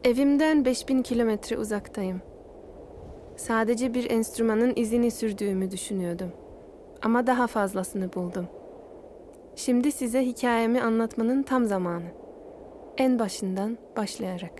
Evimden 5000 kilometre uzaktayım. Sadece bir enstrümanın izini sürdüğümü düşünüyordum. Ama daha fazlasını buldum. Şimdi size hikayemi anlatmanın tam zamanı. En başından başlayarak.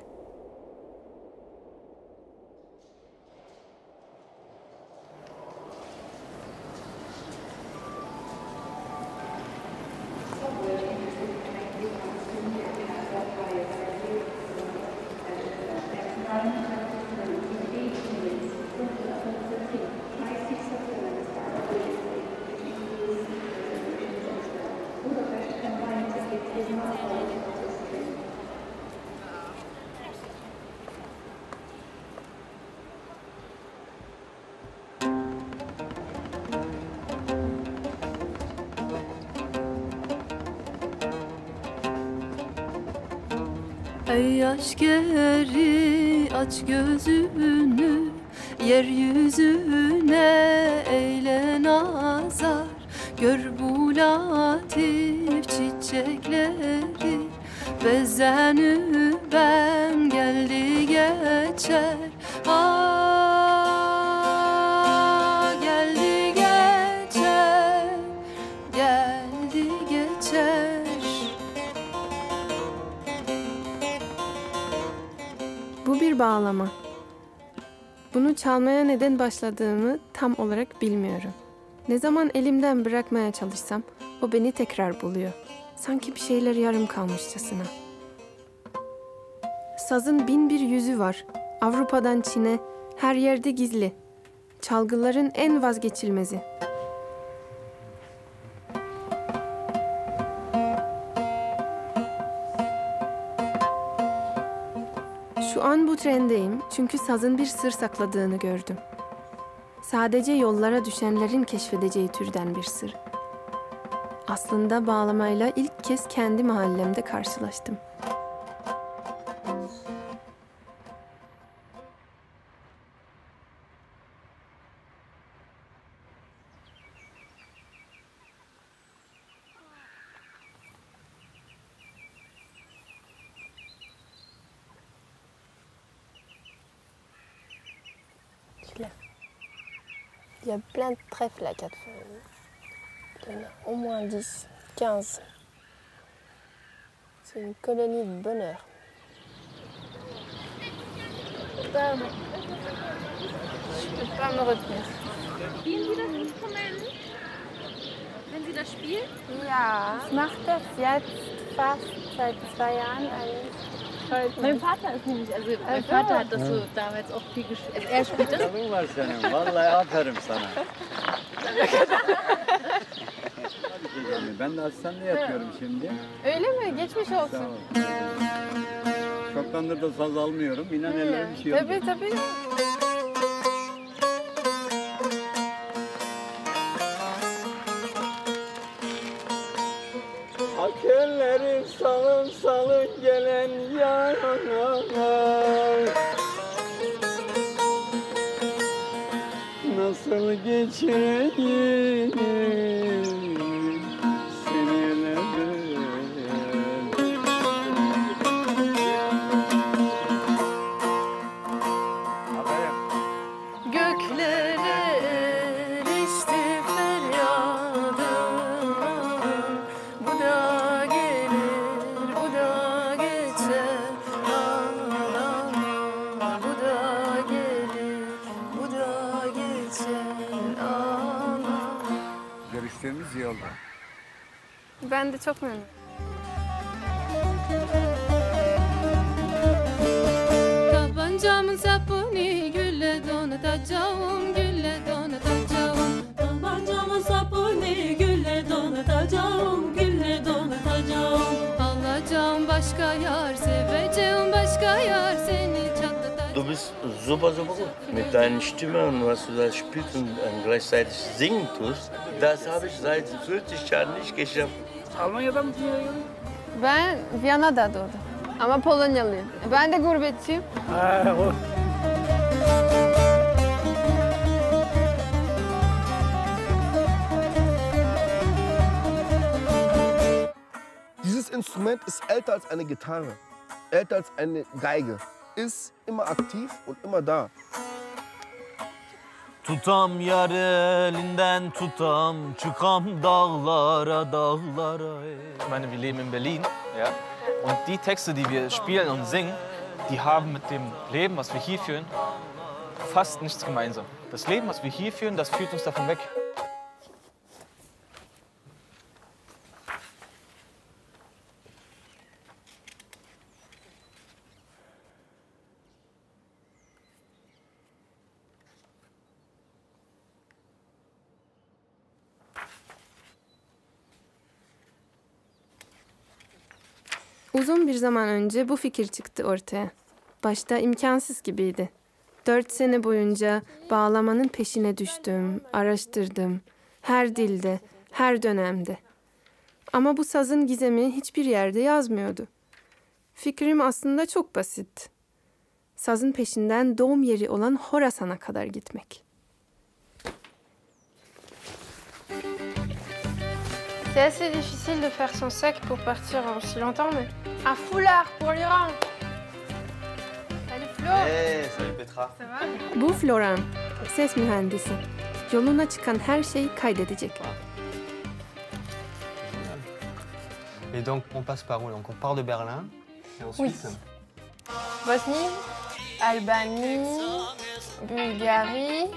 Ey aşkeri aç gözünü, yeryüzüne eyle nazar. Gör bu latif çiçekleri, bezenü ben geldi geçer. Geldi geçer, geldi geçer. Bu bir bağlama. Bunu çalmaya neden başladığımı tam olarak bilmiyorum. Ne zaman elimden bırakmaya çalışsam o beni tekrar buluyor. Sanki bir şeyler yarım kalmışçasına. Sazın bin bir yüzü var. Avrupa'dan Çin'e her yerde gizli. Çalgıların en vazgeçilmezi. Şu an bu trendeyim çünkü sazın bir sır sakladığını gördüm. Sadece yollara düşenlerin keşfedeceği türden bir sır. Aslında bağlamayla ilk kez kendi mahallemde karşılaştım. Il y a plein de trèfles à Quatre-Feuilles. Il y en a au moins 10, 15. C'est une colonie de bonheur. Pardon. Je ne peux pas me retenir. Spielen Sie das Instrument? Wenn Sie das spielen? Ja, ich mache das jetzt fast seit 2 Jahren eigentlich. Mein Vater ist nämlich, also mein Vater hat das so damals auch viel gespielt. Also er spielt das. Kitabın var senin. Vallahi aferin sana. Ben de hastanede yatıyorum şimdi. Öyle mi? Geçmiş Sağ olsun. ol. Çoktandır da saz almıyorum. İnan ellerim bir şey oldu. Tabii. Akellerin salın salın gelen yana. Nasıl geçireyim seneleri. Göklere erişti feryadım. Bu da gelir, bu da geçer. Bu da gelir, bu da geçer. Görüştüğümüz yolda. Ben de çok memnunum. Tabancamın sapını gülle donatacağım, gülle donatacağım. Tabancamın sapını gülle donatacağım, gülle donatacağım. Alacağım başka yar, seveceğim başka yar, seni çatlatacağım. Du bist super, super gut. Mit deinen Stimme und was du da spielst und gleichzeitig singen tust, das habe ich seit 40 Jahren nicht geschafft. Almanya'da mı diyor? Ben Viyana'da doğdum. Ama Polonyalıyım. Ben de gurbetçiyim. Dieses Instrument ist älter als eine Gitarre, älter als eine Geige. ist immer aktiv und immer da. Tutam yar elinden tutam, çıkam dağlara dağlara. Ich meine, wir leben in Berlin, ja? Und die Texte, die wir spielen und singen, die haben mit dem Leben, was wir hier führen, fast nichts gemeinsam. Das Leben, was wir hier führen, das führt uns davon weg. Uzun bir zaman önce bu fikir çıktı ortaya. Başta imkansız gibiydi. 4 sene boyunca bağlamanın peşine düştüm, araştırdım. Her dilde, her dönemde. Ama bu sazın gizemi hiçbir yerde yazmıyordu. Fikrim aslında çok basit. Sazın peşinden doğum yeri olan Horasan'a kadar gitmek. C'est assez difficile de faire son sac pour partir en si longtemps, mais un foulard pour l'Iran. Salut Flo. Hey, salut Petra. Ça va? Bu Floran, ses mühendisi. Yoluna çıkan her şeyi kaydedecek. Et donc, on passe par où? Donc, on part de Berlin, et ensuite... Bosnie, Albanie, Bulgarie,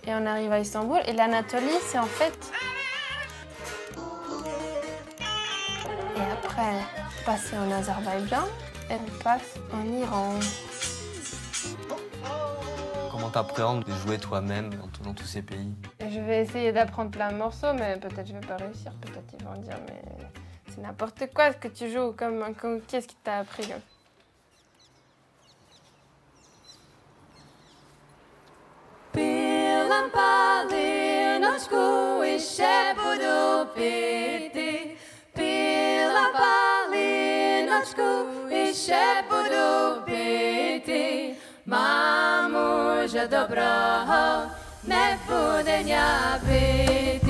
et on arrive à Istanbul. Et l'Anatolie, c'est en fait... Et après, passer en Azerbaïdjan, et on passe en Iran. Comment t'appréhendes de jouer toi-même dans tous ces pays? Je vais essayer d'apprendre plein de morceaux, mais peut-être je vais pas réussir. Peut-être ils vont dire, mais c'est n'importe quoi ce que tu joues. Comme qu'est-ce qui t'a appris comme... Pilam palinočku ještě budu pít. Pilam palinočku ještě budu pít. Mám muže dobrého, nebude být.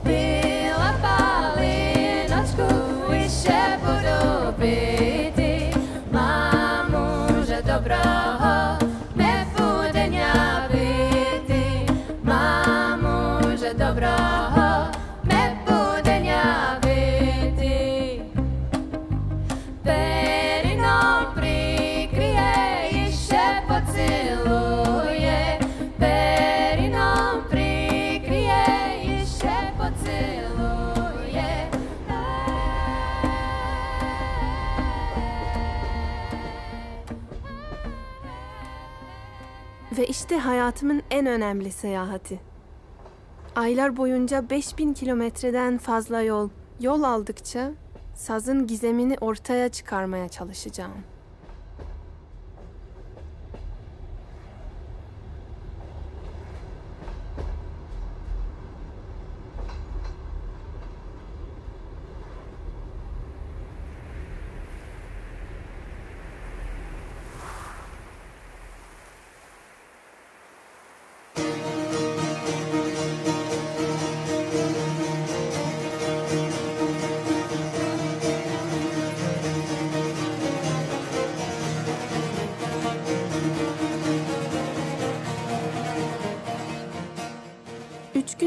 Pilam palinočku ještě budu pít. Mám muže dobrého, nebude být. Mám muže dobrého, nebude být. Perinou prikryje, ještě pociluje. Perinou prikryje, ještě pociluje. Ve işte hayatımın en önemli seyahati. Aylar boyunca 5000 kilometreden fazla yol aldıkça sazın gizemini ortaya çıkarmaya çalışacağım.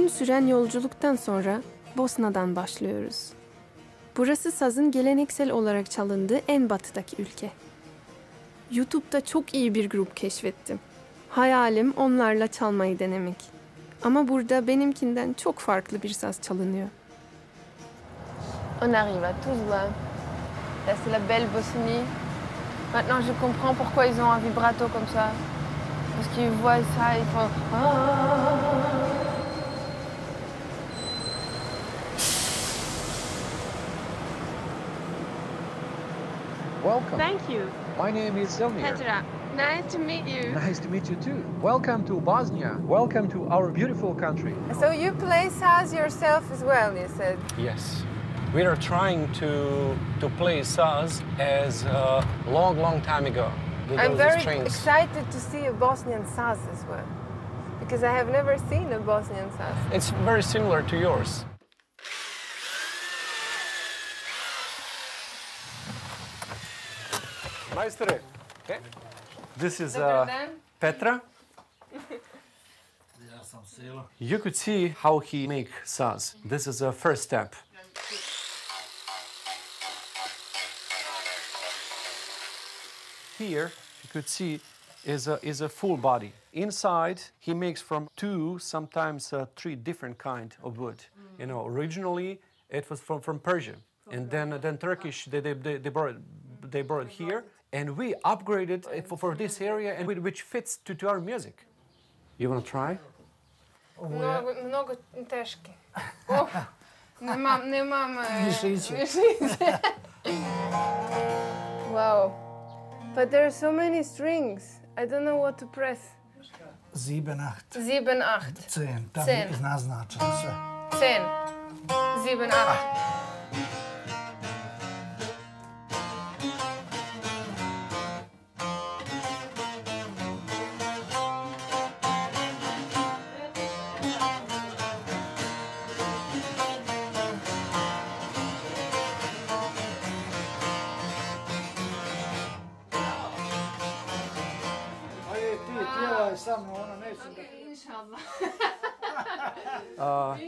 Süren yolculuktan sonra Bosna'dan başlıyoruz. Burası sazın geleneksel olarak çalındığı en batıdaki ülke. YouTube'da çok iyi bir grup keşfettim. Hayalim onlarla çalmayı denemek. Ama burada benimkinden çok farklı bir saz çalınıyor. On arrive à Tuzla. Là, c'est la belle Bosnie. Maintenant, je comprends pourquoi ils ont un vibrato comme ça. Parce qu'ils voient ça, ils font... Welcome. Thank you. My name is Zelmir. Petra, nice to meet you. Nice to meet you too. Welcome to Bosnia. Welcome to our beautiful country. So you play saz yourself as well, you said? Yes. We are trying to play saz as a long time ago. I'm very excited to see a Bosnian saz as well. Because I have never seen a Bosnian saz. It's very similar to yours. Majstore, okay? This is Petra. You could see how he makes saz. This is the first step. Here, you could see, is a full body. Inside, he makes from 2, sometimes 3 different kind of wood. You know, originally it was from Persia, and then Turkish they brought it here, and we upgraded it for this area, and which fits to our music. You want to try? Много тежки. Немам Mišiće. Wow. But there are so many strings. I don't know what to press. 7, 8. 7, 8. 10. Tam Cen. je naznačeno sve. 10. 7, 8.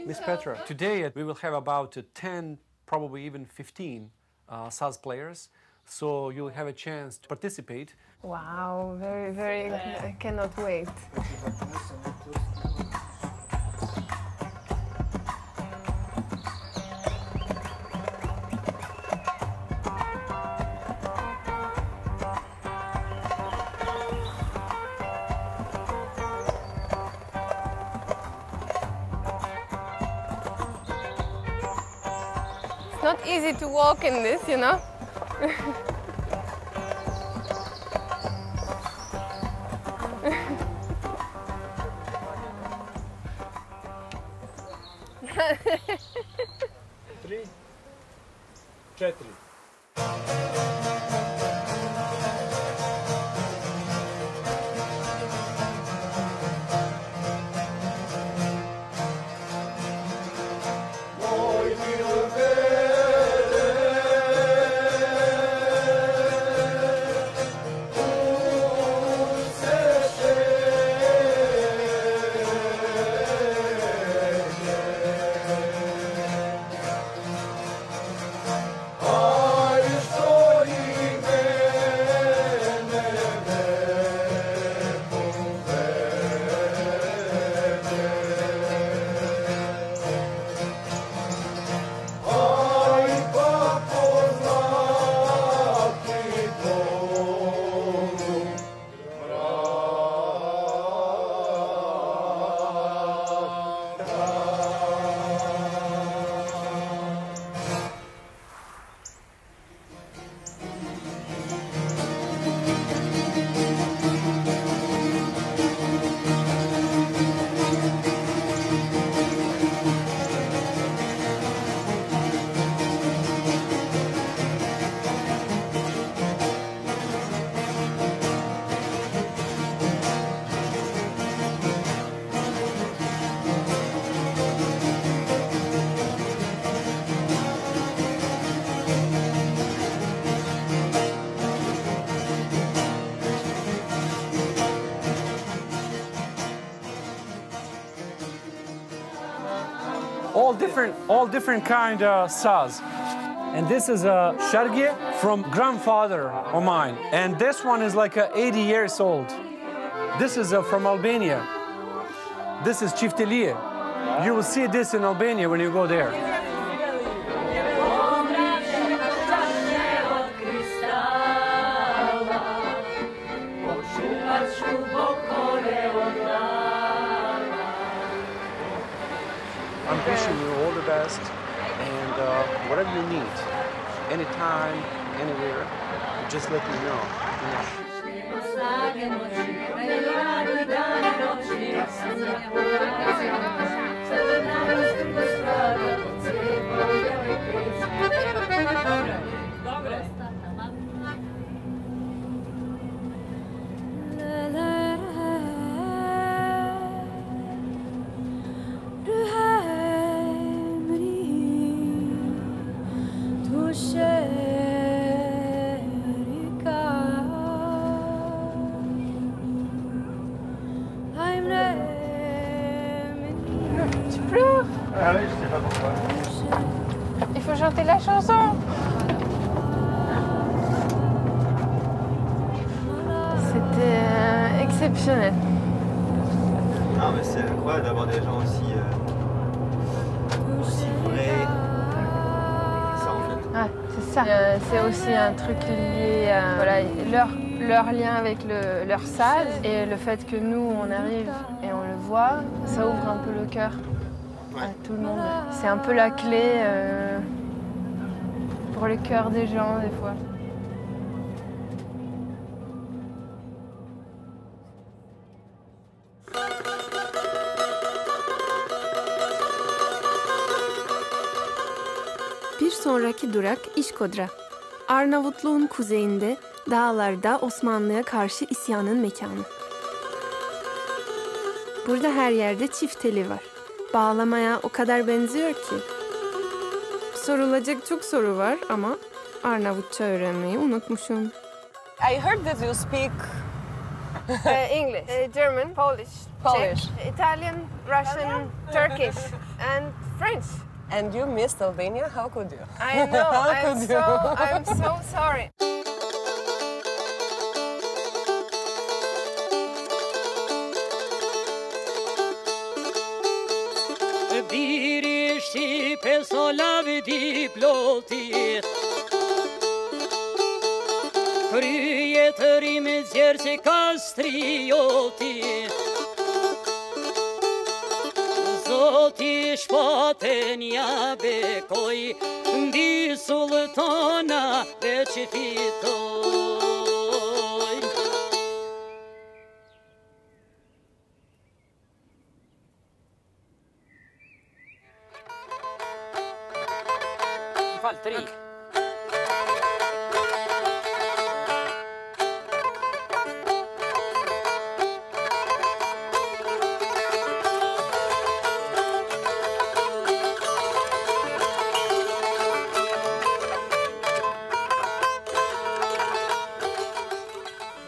Miss Petra, today we will have about 10, probably even 15 saz players, so you'll have a chance to participate. Wow, very, very, I cannot wait. It's not easy to walk in this, you know? Three, 4. All different kind of saz. And this is a shargi from grandfather of mine. And this one is like 80 years old. This is from Albania. This is çifteliye. You will see this in Albania when you go there. I'm wishing you all the best, and whatever you need, anytime, anywhere, just let me know. Sherika plus. Ah oui, je sais pas pourquoi. Il faut chanter la chanson. C'était exceptionnel. Non, mais c'est incroyable d'avoir des gens aussi vrais. C'est ça en fait. Ouais, c'est ça. C'est aussi un truc lié à voilà, leur lien avec leur saz et le fait que nous, on arrive et on le voit, ça ouvre un peu le cœur à tout le monde. C'est un peu la clé pour le cœur des gens, des fois. Bir sonraki durak İşkodra. Arnavutluğun kuzeyinde, dağlarda Osmanlı'ya karşı isyanın mekanı. Burada her yerde çift teli var. Bağlamaya o kadar benziyor ki. Sorulacak çok soru var ama Arnavutça öğrenmeyi unutmuşum. I heard that you speak English, German, Polish, Czech, Italian, Russian, Turkish, and French. and you missed Albania. How could you? I know. How could you? I'm so sorry. Biri shqipe solavi diploti Kryje të rime zjerë që kastrioti Zoti shpaten ja bekoj Mbi sultana dhe që fitoj Faltri.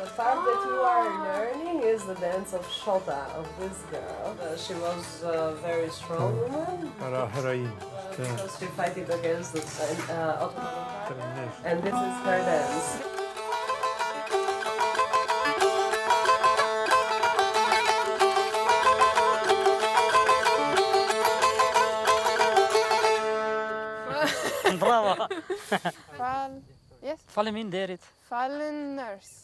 The part that you are learning is the dance of Shota, of this girl. She was a very strong woman. Heroin. Because she fighting against the Ottoman Empire. And this is her dance. Bravo. Yes. Faleminderit. Fallen nurse.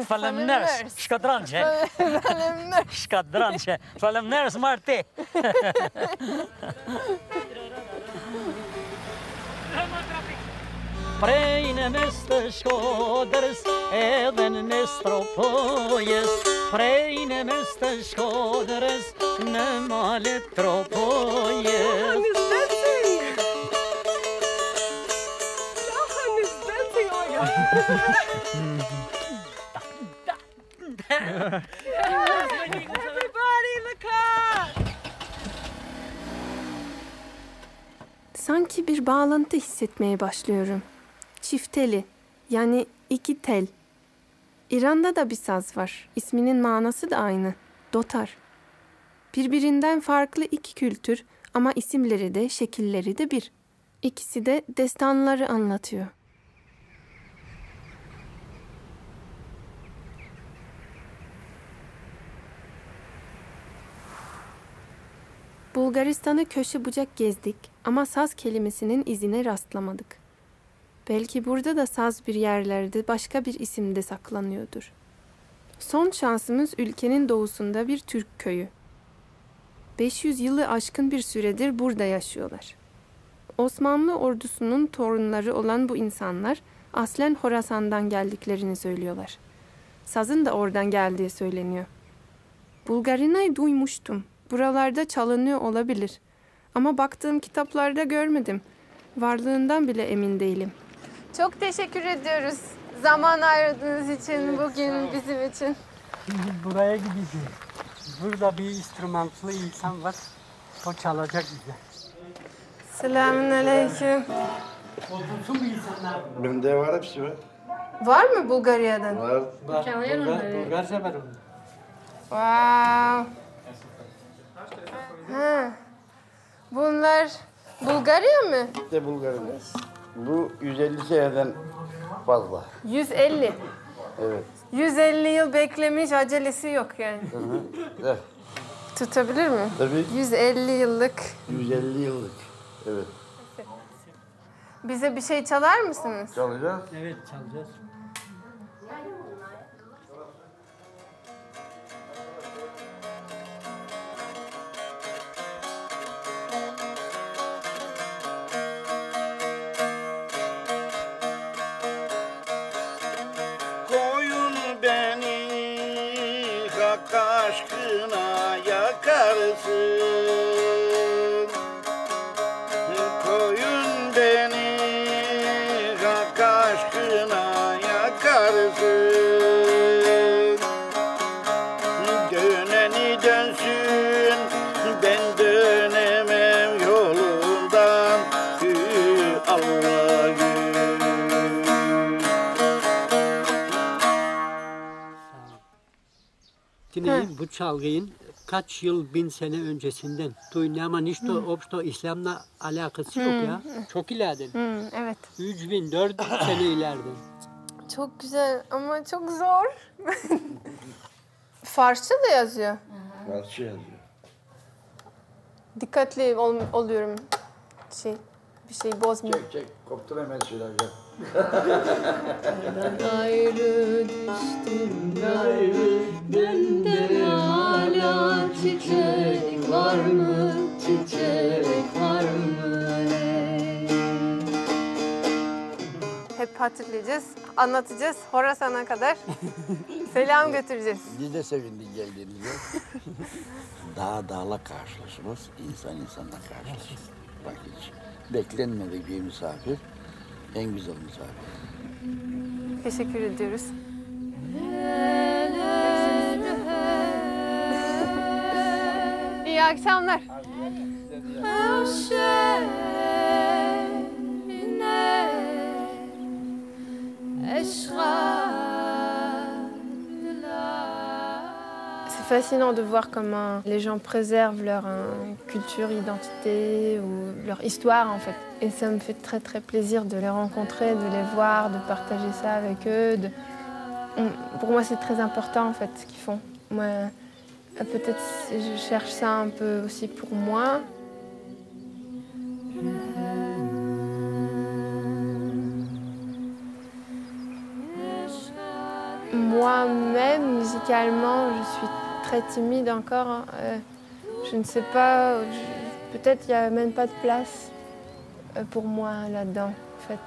Faleminderit. Shkadranqe. Shkadranqe. Faleminderit Marti. Prej në mes të Shkodrës edhe në mes Tropojës Prej në mes të Shkodrës në malet Tropojës Everybody in the car! Sanki bir bağlantı hissetmeye başlıyorum. Çifteli, yani iki tel. İran'da da bir saz var. İsminin manası da aynı. Dotar. Birbirinden farklı iki kültür ama isimleri de şekilleri de bir. İkisi de destanları anlatıyor. Bulgaristan'ı köşe bucak gezdik ama saz kelimesinin izine rastlamadık. Belki burada da saz bir yerlerde başka bir isimde saklanıyordur. Son şansımız ülkenin doğusunda bir Türk köyü. 500 yılı aşkın bir süredir burada yaşıyorlar. Osmanlı ordusunun torunları olan bu insanlar aslen Horasan'dan geldiklerini söylüyorlar. Sazın da oradan geldiği söyleniyor. Bulgarina'yı duymuştum. Buralarda çalınıyor olabilir. Ama baktığım kitaplarda görmedim. Varlığından bile emin değilim. Çok teşekkür ediyoruz. Zaman ayırdığınız için bugün bizim için. Şimdi buraya gideceğiz. Burada bir enstrümanlı insan var. O çalacak bize. Selamünaleyküm. Otursun bu insanlar. Bende var hepsi var. Var mı Bulgarya'dan? Var. Bulgarca var onda. Wow. Ha. Bulgarya mı? İşte Bulgarya. Bu 150 seneden fazla. 150. Evet. 150 yıl beklemiş, acelesi yok yani. Hı hı. Evet. Tutabilir mi? Tabii. 150 yıllık. 150 yıllık. Evet. Bize bir şey çalar mısınız? Çalacağız. Evet, çalacağız. Koyun beni hak aşkına yakarsın. Koyun beni hak aşkına yakarsın. Döneni dönsün, ben dönemem yolundan. Allah'ım. Yine bu çalgıyın kaç yıl, 1000 sene öncesinden duyun ama hiç de obsto İslam'la alakası yok ya. Çok ileriden. Evet. 3000, 4000 sene ileriden. Çok güzel ama çok zor. Farsça da yazıyor. Farsça yazıyor. Dikkatli oluyorum. Bir şey bozmuyor. Çek, koptur hemen söyleyeceğim. Ayrı düştüm gayrı, bende hala çiçek var mı, çiçek var mı? Hep hatırlayacağız, anlatacağız Horasan'a kadar. Selam götüreceğiz. Biz de sevindik geldiğinizde. Dağla karşılaşırız, insan insanla karşılaşır. Bak hiç beklenmedik bir misafir, en güzel misafir. Teşekkür ediyoruz. İyi akşamlar. C'est fascinant de voir comment les gens préservent leur culture, identité ou leur histoire en fait. Et ça me fait très très plaisir de les rencontrer, de les voir, de partager ça avec eux. Pour moi c'est très important en fait ce qu'ils font. Moi, peut-être je cherche ça un peu aussi pour moi. Moi-même, musicalement, je suis très timide encore. Je ne sais pas, peut-être il n'y a même pas de place pour moi là-dedans, en fait.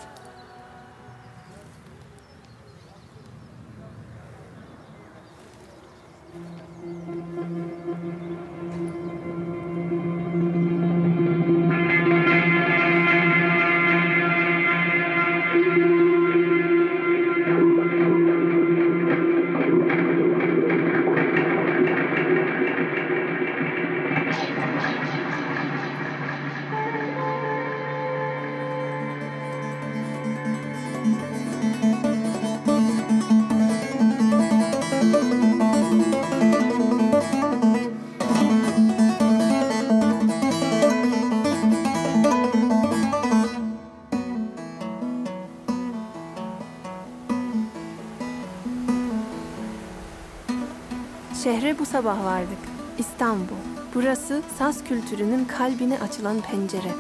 Şehre bu sabah vardık. İstanbul. Burası saz kültürünün kalbine açılan pencere.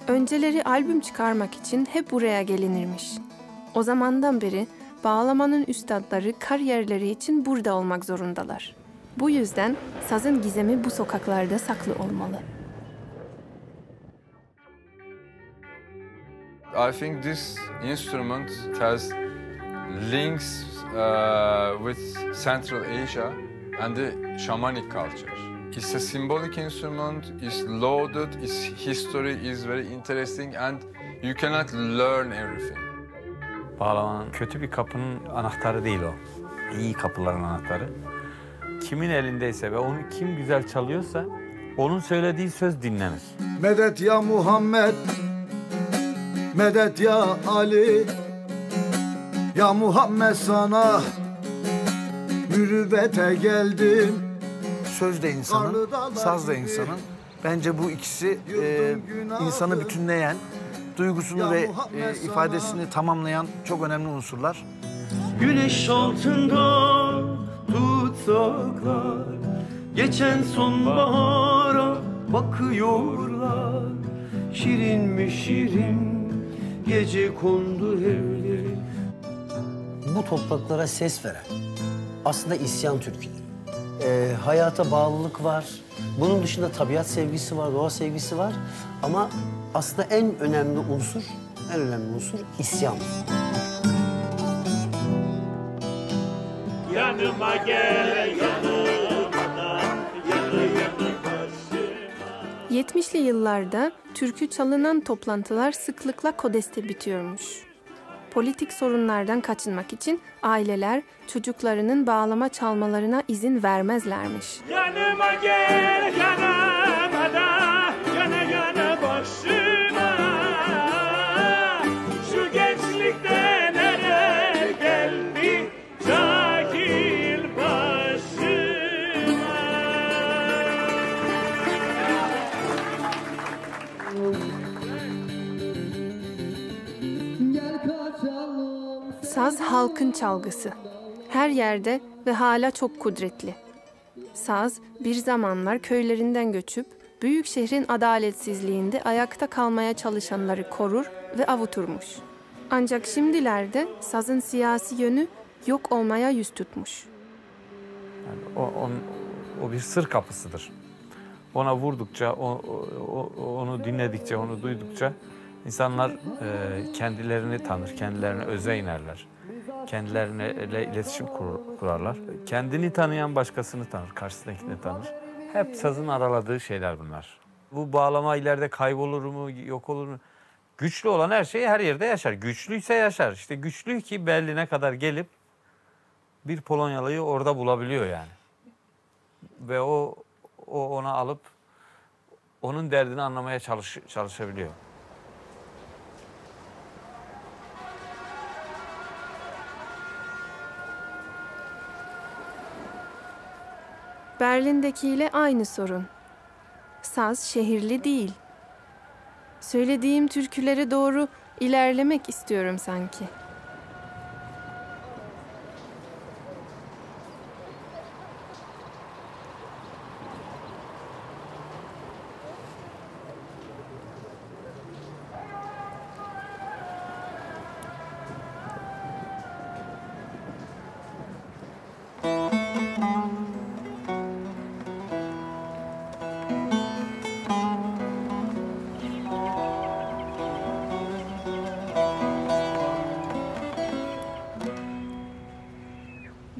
Önceleri albüm çıkarmak için hep buraya gelinirmiş. O zamandan beri bağlamanın üstadları kariyerleri için burada olmak zorundalar. Bu yüzden sazın gizemi bu sokaklarda saklı olmalı. I think this instrument has links with Central Asia and the shamanic culture. It's a symbolic instrument, it's loaded, its history is very interesting and you cannot learn everything. Bağlamanın kötü bir kapının anahtarı değil o. İyi kapıların anahtarı. kimin elindeyse ve onu kim güzel çalıyorsa onun söylediği söz dinlenir. Medet ya Muhammed, medet ya Ali, ya Muhammed sana mürüvvete geldim. Söz de insanın, saz da insanın. Bence bu ikisi insanı bütünleyen, duygusunu ve ifadesini tamamlayan çok önemli unsurlar. Güneş altında tutsaklar, geçen sonbahara bakıyorlar. Şirin mi şirin gece kondu evleri. Bu topraklara ses veren aslında isyan türküleri. Hayata bağlılık var. Bunun dışında tabiat sevgisi var, doğa sevgisi var. Ama aslında en önemli unsur isyan. Yanıma gel, yanıma, yanı başıma. 70'li yıllarda türkü çalınan toplantılar sıklıkla Kodes'te bitiyormuş. Politik sorunlardan kaçınmak için aileler çocuklarının bağlama çalmalarına izin vermezlermiş. Yanıma gel, yanıma da, yana başıma. Şu gençlikte neler geldi, cahil başıma. Saz halkın çalgısı. Her yerde ve hala çok kudretli. Saz bir zamanlar köylerinden göçüp büyük şehrin adaletsizliğinde ayakta kalmaya çalışanları korur ve avuturmuş. Ancak şimdilerde sazın siyasi yönü yok olmaya yüz tutmuş. Yani o bir sır kapısıdır. Ona vurdukça, onu dinledikçe, onu duydukça insanlar kendilerini tanır, kendilerine öze inerler. Kendilerine iletişim kurarlar. Kendini tanıyan başkasını tanır, karşısındakini tanır. Hep sazın araladığı şeyler bunlar. Bu bağlama ileride kaybolur mu, yok olur mu? Güçlü olan her şey her yerde yaşar. Güçlüyse yaşar. İşte güçlü ki Berlin'e kadar gelip bir Polonyalıyı orada bulabiliyor yani. Ve o ona alıp onun derdini anlamaya çalışabiliyor. Berlin'dekiyle aynı sorun. Saz şehirli değil. Söylediğim türkülere doğru ilerlemek istiyorum sanki.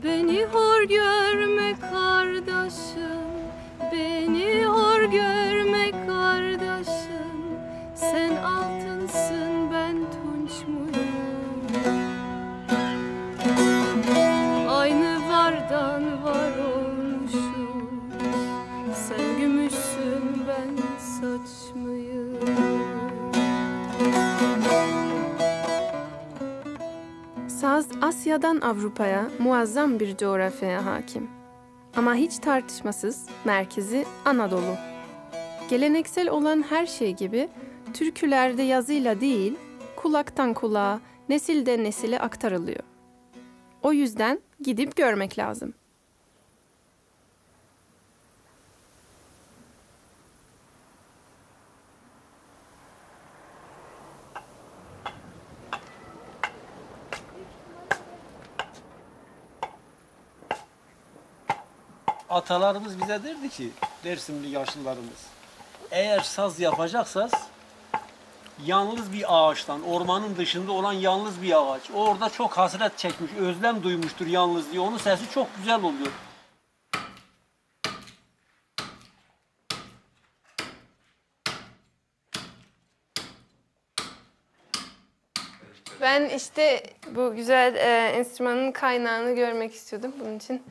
Beni hor görme kardeşim, beni hor görme kardeşim. Sen altınsın, ben tunç muyum? Aynı vardan var olmuşum. Sen gümüşsün, ben saç mıyım? Saz Asya'dan Avrupa'ya muazzam bir coğrafyaya hakim. Ama hiç tartışmasız merkezi Anadolu. Geleneksel olan her şey gibi türkülerde yazıyla değil, kulaktan kulağa, nesilden nesile aktarılıyor. O yüzden gidip görmek lazım. Atalarımız bize derdi ki, Dersimli yaşlılarımız, eğer saz yapacaksanız yalnız bir ağaçtan, ormanın dışında olan yalnız bir ağaç. O orada çok hasret çekmiş, özlem duymuştur yalnızlığı. Onun sesi çok güzel oluyor. Ben işte bu güzel enstrümanın kaynağını görmek istiyordum. Bunun için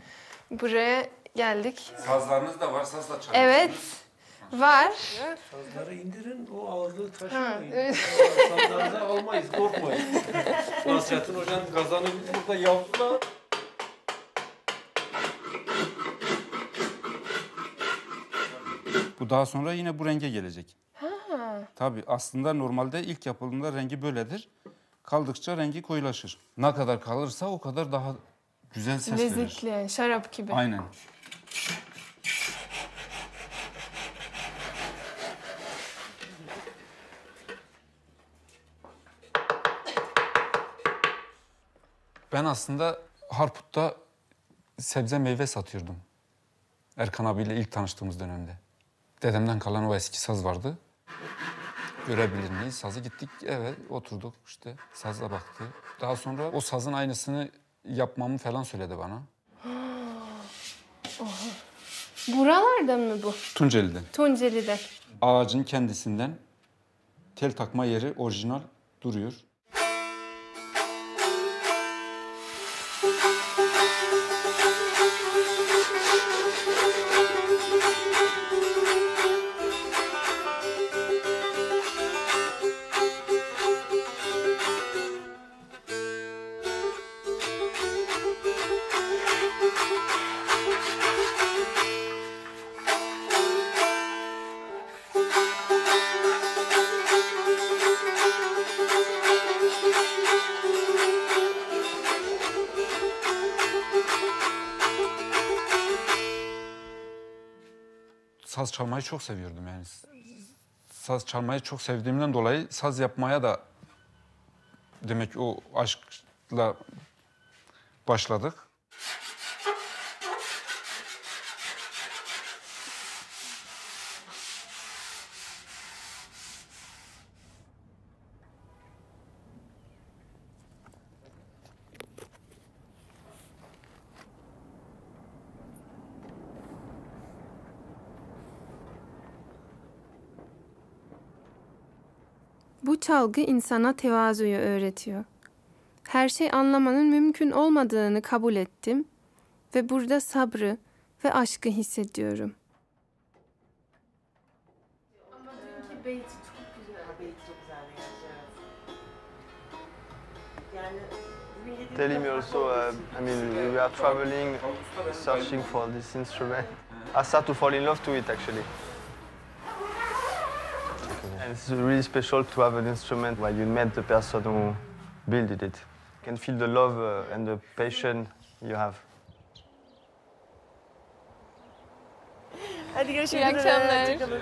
buraya geldik. Sazlarınız da var, saz da çalıyorsunuz. Evet, var. Sazları indirin, o ağırlığı Ha, taşımayın. evet. Sazlarınızı almayız, korkmayın. Nasrettin Hoca'nın kazanı burada yavrular. Bu daha sonra yine bu renge gelecek. Ha. Tabii aslında normalde ilk yapıldığında rengi böyledir. Kaldıkça rengi koyulaşır. Ne kadar kalırsa o kadar daha güzel ses verir. Lezzetli yani, şarap gibi. Aynen. Ben aslında Harput'ta sebze meyve satıyordum. Erkan abiyle ilk tanıştığımız dönemde. Dedemden kalan o eski saz vardı. Görebilir miyiz? Sazı gittik eve oturduk işte sazla baktı. Daha sonra o sazın aynısını yapmamı falan söyledi bana. Oha. Buralardan mı bu? Tunceli'den. Tunceli'den. Ağacın kendisinden tel takma yeri orijinal duruyor. Saz çalmayı çok seviyordum yani. Saz çalmayı çok sevdiğimden dolayı saz yapmaya da demek ki o aşkla başladık. Bu çalgı insana tevazuyu öğretiyor. Her şey anlamanın mümkün olmadığını kabul ettim ve burada sabrı ve aşkı hissediyorum. Ama dünkü beyti çok güzel. Beyti çok güzel. Tell him also, I mean, we were traveling, searching for this instrument. I started to fall in love to it, actually. And it's really special to have an instrument where you met the person who built it. You can feel the love and the passion you have. Hadi görüşürüz. İyi akşamlar. Hoşçakalın.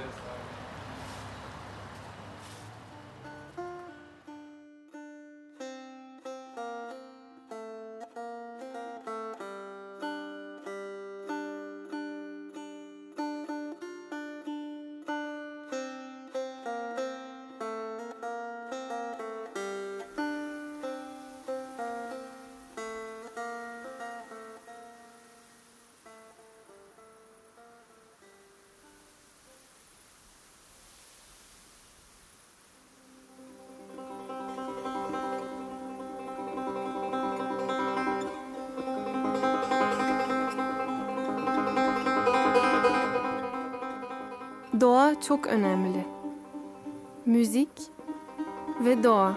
Doğa çok önemli. Müzik ve doğa.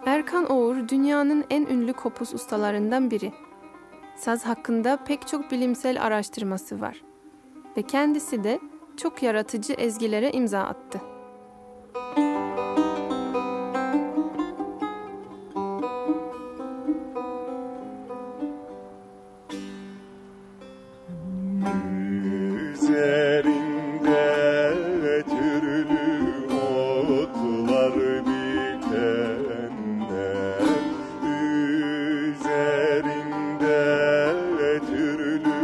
Erkan Oğur dünyanın en ünlü kopuz ustalarından biri. Saz hakkında pek çok bilimsel araştırması var. Ve kendisi de çok yaratıcı ezgilere imza attı. Üzerinde türlü otlar bitenler, üzerinde türlü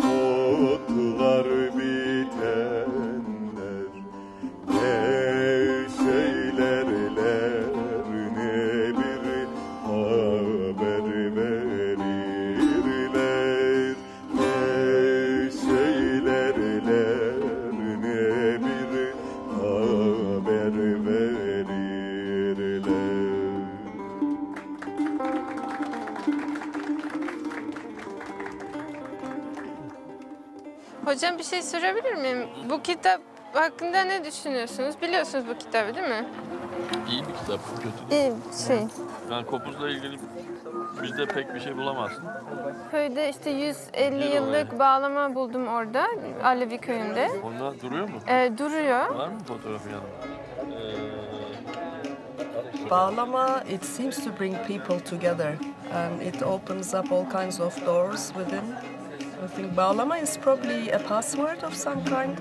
otlar bitenler. Hocam bir şey sorabilir miyim? Bu kitap hakkında ne düşünüyorsunuz? Biliyorsunuz bu kitabı değil mi? İyi bir kitap, kötü değil. İyi Yani kopuzla ilgili bizde pek bir şey bulamazsın. Köyde işte 150 yıllık bağlama buldum orada, Alevi köyünde. Onlar duruyor mu? Duruyor. Var mı fotoğrafı yanında? Bağlama, it seems to bring people together and it opens up all kinds of doors within. I think bağlama is probably a password of some kind.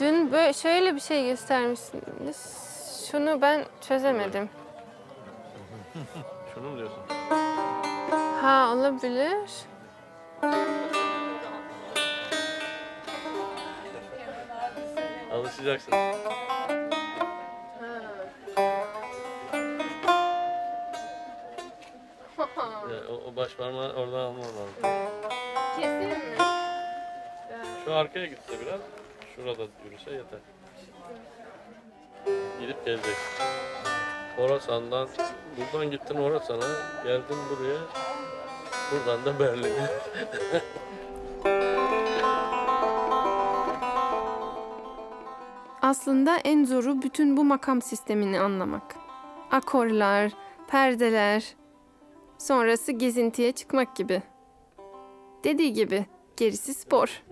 Dün böyle şöyle bir şey göstermişsiniz. Şunu ben çözemedim. Şunu mu diyorsun? Ha, olabilir. Alışacaksın. O baş parmağı oradan alman lazım. Kesin mi? Şu arkaya gitse biraz, şurada yürüse yeter. Gidip geleceksin. Horasan'dan, buradan gittin Horasan'a, geldin buraya, buradan da Berlin'e. Aslında en zoru bütün bu makam sistemini anlamak. Akorlar, perdeler, sonrası gezintiye çıkmak gibi. Dediği gibi, gerisi spor.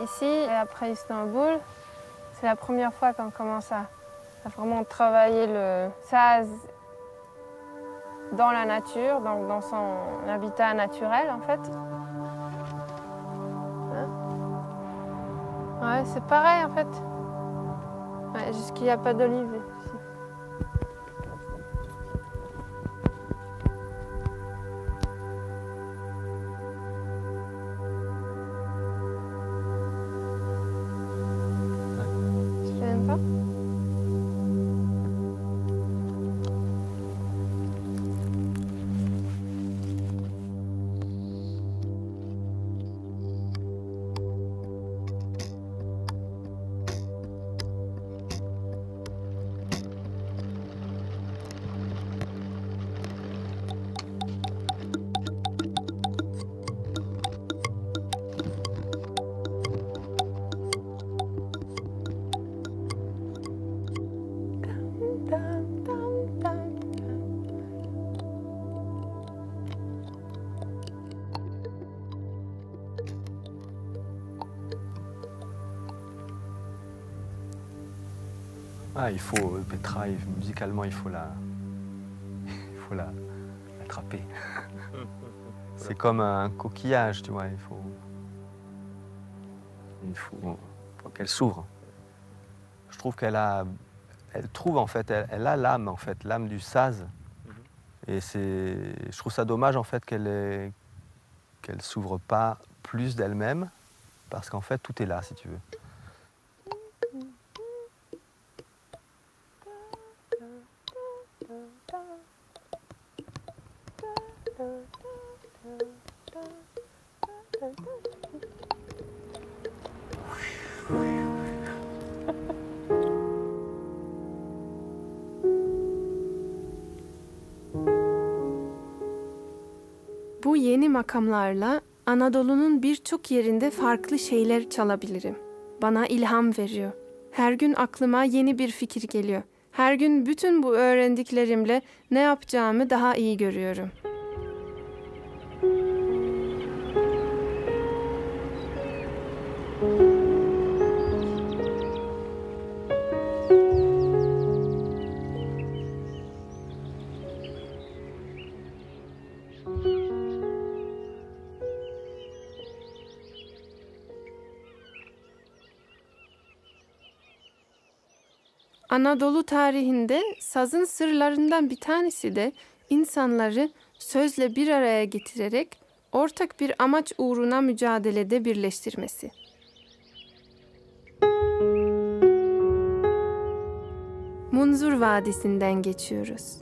Ici, et après Istanbul, c'est la première fois qu'on commence à vraiment travailler le saz dans la nature, dans son habitat naturel en fait. Hein? Ouais, c'est pareil en fait. Ouais, jusqu'il n'y a pas d'olive ici. Ah, il faut Petra, musicalement, il faut l'attraper. C'est comme un coquillage, tu vois. Il faut qu'elle s'ouvre. Je trouve elle trouve en fait, elle a l'âme en fait, l'âme du saz. Et je trouve ça dommage en fait qu'elle s'ouvre pas plus d'elle-même, parce qu'en fait tout est là, si tu veux. Bu yeni makamlarla Anadolu'nun birçok yerinde farklı şeyler çalabilirim. Bana ilham veriyor. Her gün aklıma yeni bir fikir geliyor. Her gün bütün bu öğrendiklerimle ne yapacağımı daha iyi görüyorum. Anadolu tarihinde sazın sırlarından bir tanesi de insanları sözle bir araya getirerek ortak bir amaç uğruna mücadelede birleştirmesi. Munzur Vadisi'nden geçiyoruz.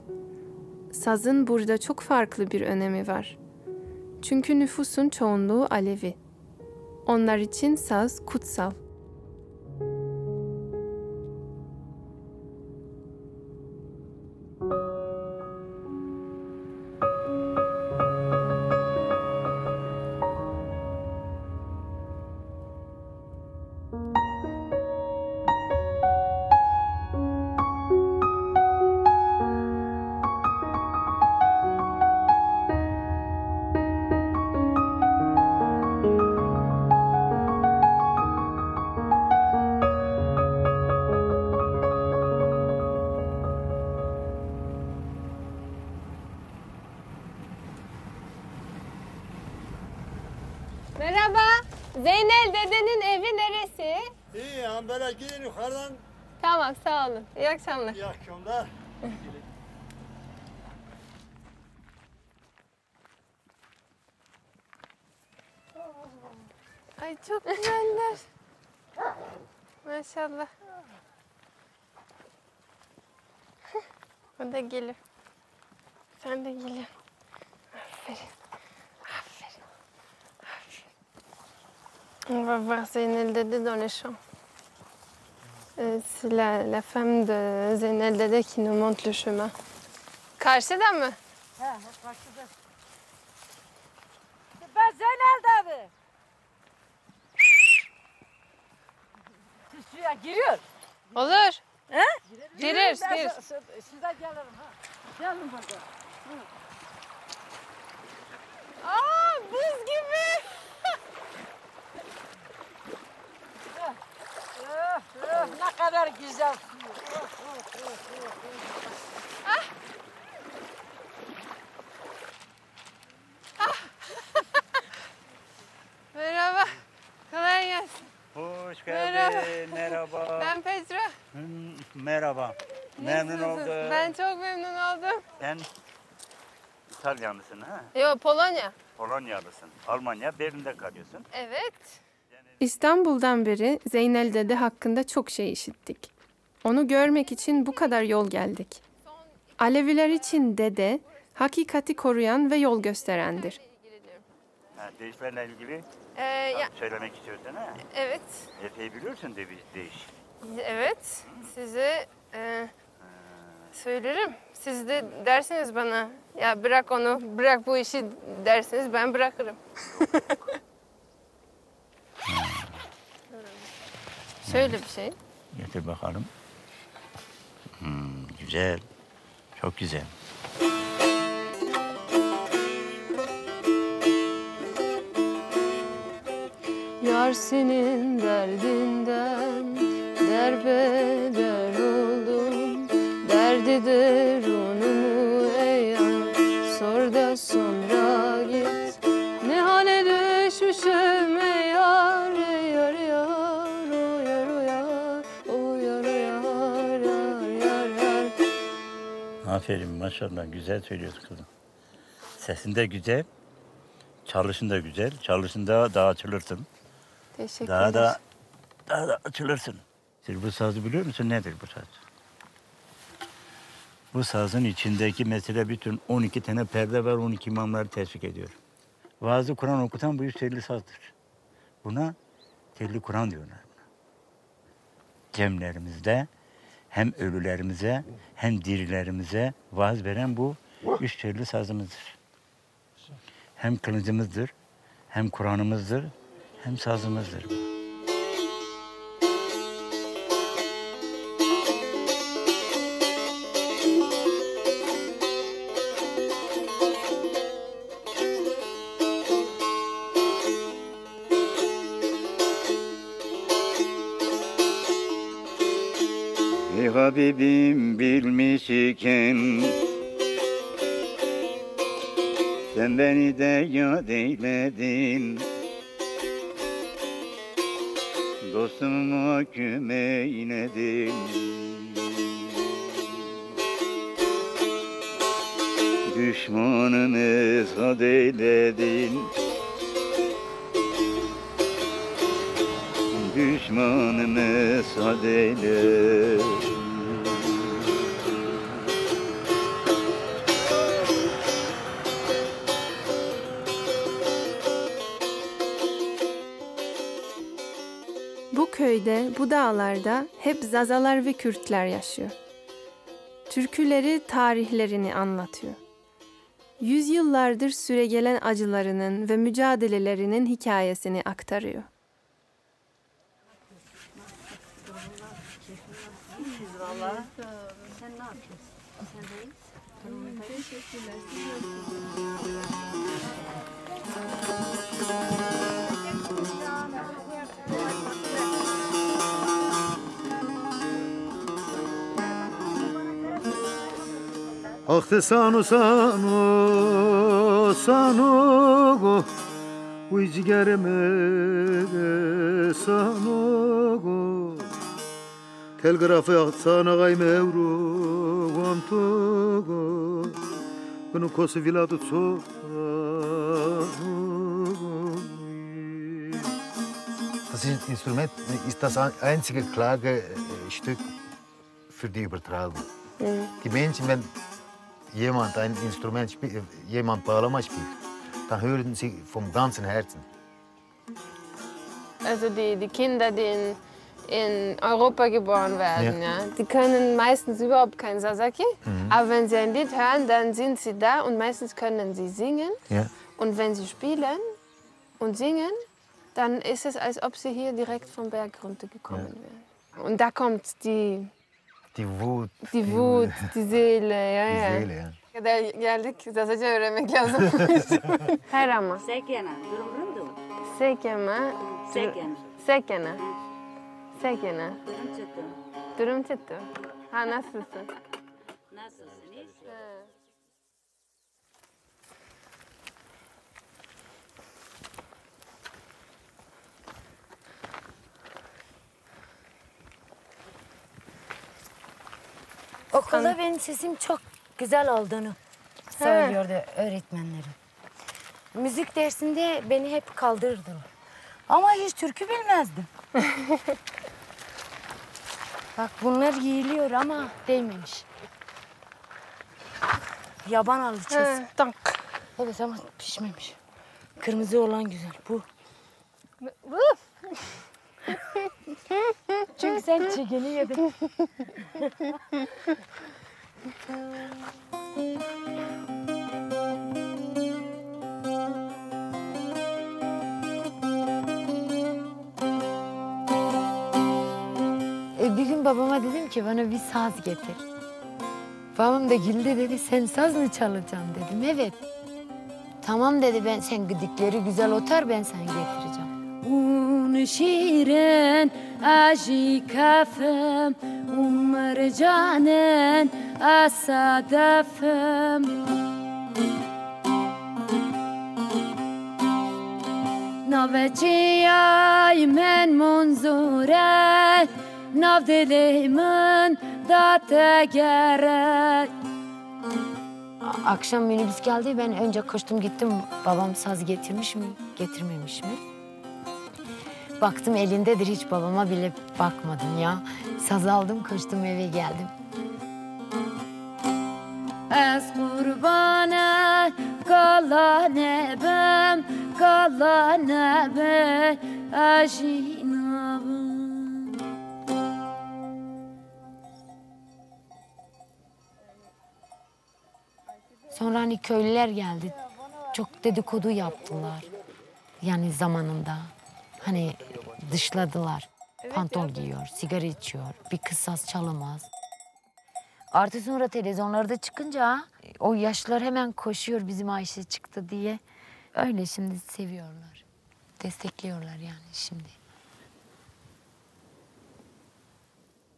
Sazın burada çok farklı bir önemi var. Çünkü nüfusun çoğunluğu Alevi. Onlar için saz kutsal. Merhaba, Zeynel dedenin evi neresi? İyi, yani böyle gidin yukarıdan. Tamam, sağ olun. İyi akşamlar. İyi akşamlar. Ay çok güzeller. Maşallah. O da gelir. Sen de gelir. Aferin. Aferin. Aferin. On va voir Zeynel Dede dans les champs. C'est la femme de Zeynel Dede qui nous montre le chemin. Karşıda mı? He, karşıda. Ben Zeynel Dede. Suya giriyor. Olur. He? Gireriz, Ben gireriz. size gelirim ha. Gelin burada. Aa, buz gibi. Ne kadar güzel. Ah. Ah. Merhaba. Kolay gelsin. Hoş Merhaba. geldin. Merhaba. Ben Petra. Merhaba. Memnun Nasılsınız? oldum. Ben çok memnun oldum. Sen İtalyanlısın ha? Yo, Polonya. Polonyalısın. Almanya, Berlin'de kalıyorsun. Evet. İstanbul'dan beri Zeynel Dede hakkında çok şey işittik. Onu görmek için bu kadar yol geldik. Aleviler için dede, hakikati koruyan ve yol gösterendir. Ha, değişlerle ilgili Ya, söylemek istiyorsun ha? evet. Epey biliyorsun değiş. Evet. Size söylerim. Siz de dersiniz bana. Ya bırak onu, bırak bu işi dersiniz, ben bırakırım. Şöyle bir şey. Getir bakalım. Güzel. Çok güzel. Yar senin derdinden derbeder oldum. Derdi derunumu ey yar, sor da sonra git. Ne hale düşmüşüm ey yar, ey yar yar, o yar o yar, o yar o yar, yar yar yar. Aferin maşallah güzel söylüyorsun kızım. Sesin de güzel. Çalışın da güzel. Çalışında daha açılırsın. Teşekkür Daha ederim. da açılırsın. Siz bu sazı biliyor musun? Nedir bu saz? Bu sazın içindeki mesela bütün 12 tane perde var, 12 imamları teşvik ediyor. Vaazı Kur'an okutan bu 150 sazdır. Buna telli Kur'an diyorlar buna. Cemlerimizde hem ölülerimize hem dirilerimize vaaz veren bu 3 telli sazımızdır. hem kılıcımızdır, hem Kur'an'ımızdır, hem sazımızdır. Ey Habibim bilmiş iken sen beni de yad eyledin. Dostumu kümeyledin. Düşmanımı sad eyledin. Düşmanımı sad eyledin. Bu köyde, bu dağlarda hep Zazalar ve Kürtler yaşıyor. Türküleri tarihlerini anlatıyor. Yüzyıllardır süregelen acılarının ve mücadelelerinin hikayesini aktarıyor. Sen ne yapıyorsun? Sen de teşekkürler. Ahtı sanu sanu sanu Uy cigerime sanu Telgrafı ahtsana gay mevru Vantugu Bunu kosu viladu tsu Das Instrument ist das einzige Klagestück für die Übertragung. Die Menschen, wenn jemand ein Instrument spielt, jemand Bağlama spielt, dann hören sie vom ganzen Herzen. Also die Kinder, die in Europa geboren werden, ja. Die können meistens überhaupt kein Sasaki, aber wenn sie ein Lied hören, dann sind sie da und meistens können sie singen. Ja. Und wenn sie spielen und singen, dann ist es, als ob sie hier direkt vom Berg runtergekommen wären. Und da kommt die Wut. Die Wut, die Seele, ja, Die ja. Seele, ja. Kadar geldik, Zazaca öğrenmek lazım. Her ama. Sekena, durumum. Sekema. Sekena. Sekena. Sekena. Durum çıktı. Durum çıktı. Ha, nasılsın? Nasılsın? İyisin. Okulda benim sesim çok güzel olduğunu söylüyordu öğretmenlerim. Müzik dersinde beni hep kaldırırdılar. Ama hiç türkü bilmezdim. Bak bunlar giyiliyor ama değmemiş. Yaban alıçası. Evet ama pişmemiş. Kırmızı olan güzel bu. Çünkü sen çekeni yedin. Bir gün babama dedim ki bana bir saz getir. Babam da güldü dedi sen saz mı çalacaksın dedim evet. Tamam dedi ben sen gıdıkları güzel otar ben sana getireceğim. Un şirin aji kafem mercanen asadafem Naveciyay men munzure Nav dilimin da gerek. Akşam minibüs geldi ben önce koştum gittim babam saz getirmiş mi getirmemiş mi? Baktım elindedir hiç babama bile bakmadım ya. Saz aldım koştum eve geldim. Ez kurbana kalanebem kalanebe ajinabım. Sonra hani köylüler geldi. çok dedikodu yaptılar. Yani zamanında. Hani dışladılar. Pantol giyiyor, sigara içiyor, bir kız saz çalamaz. Artı sonra televizyonlarda çıkınca o yaşlılar hemen koşuyor bizim Ayşe çıktı diye. Öyle şimdi seviyorlar. Destekliyorlar yani şimdi.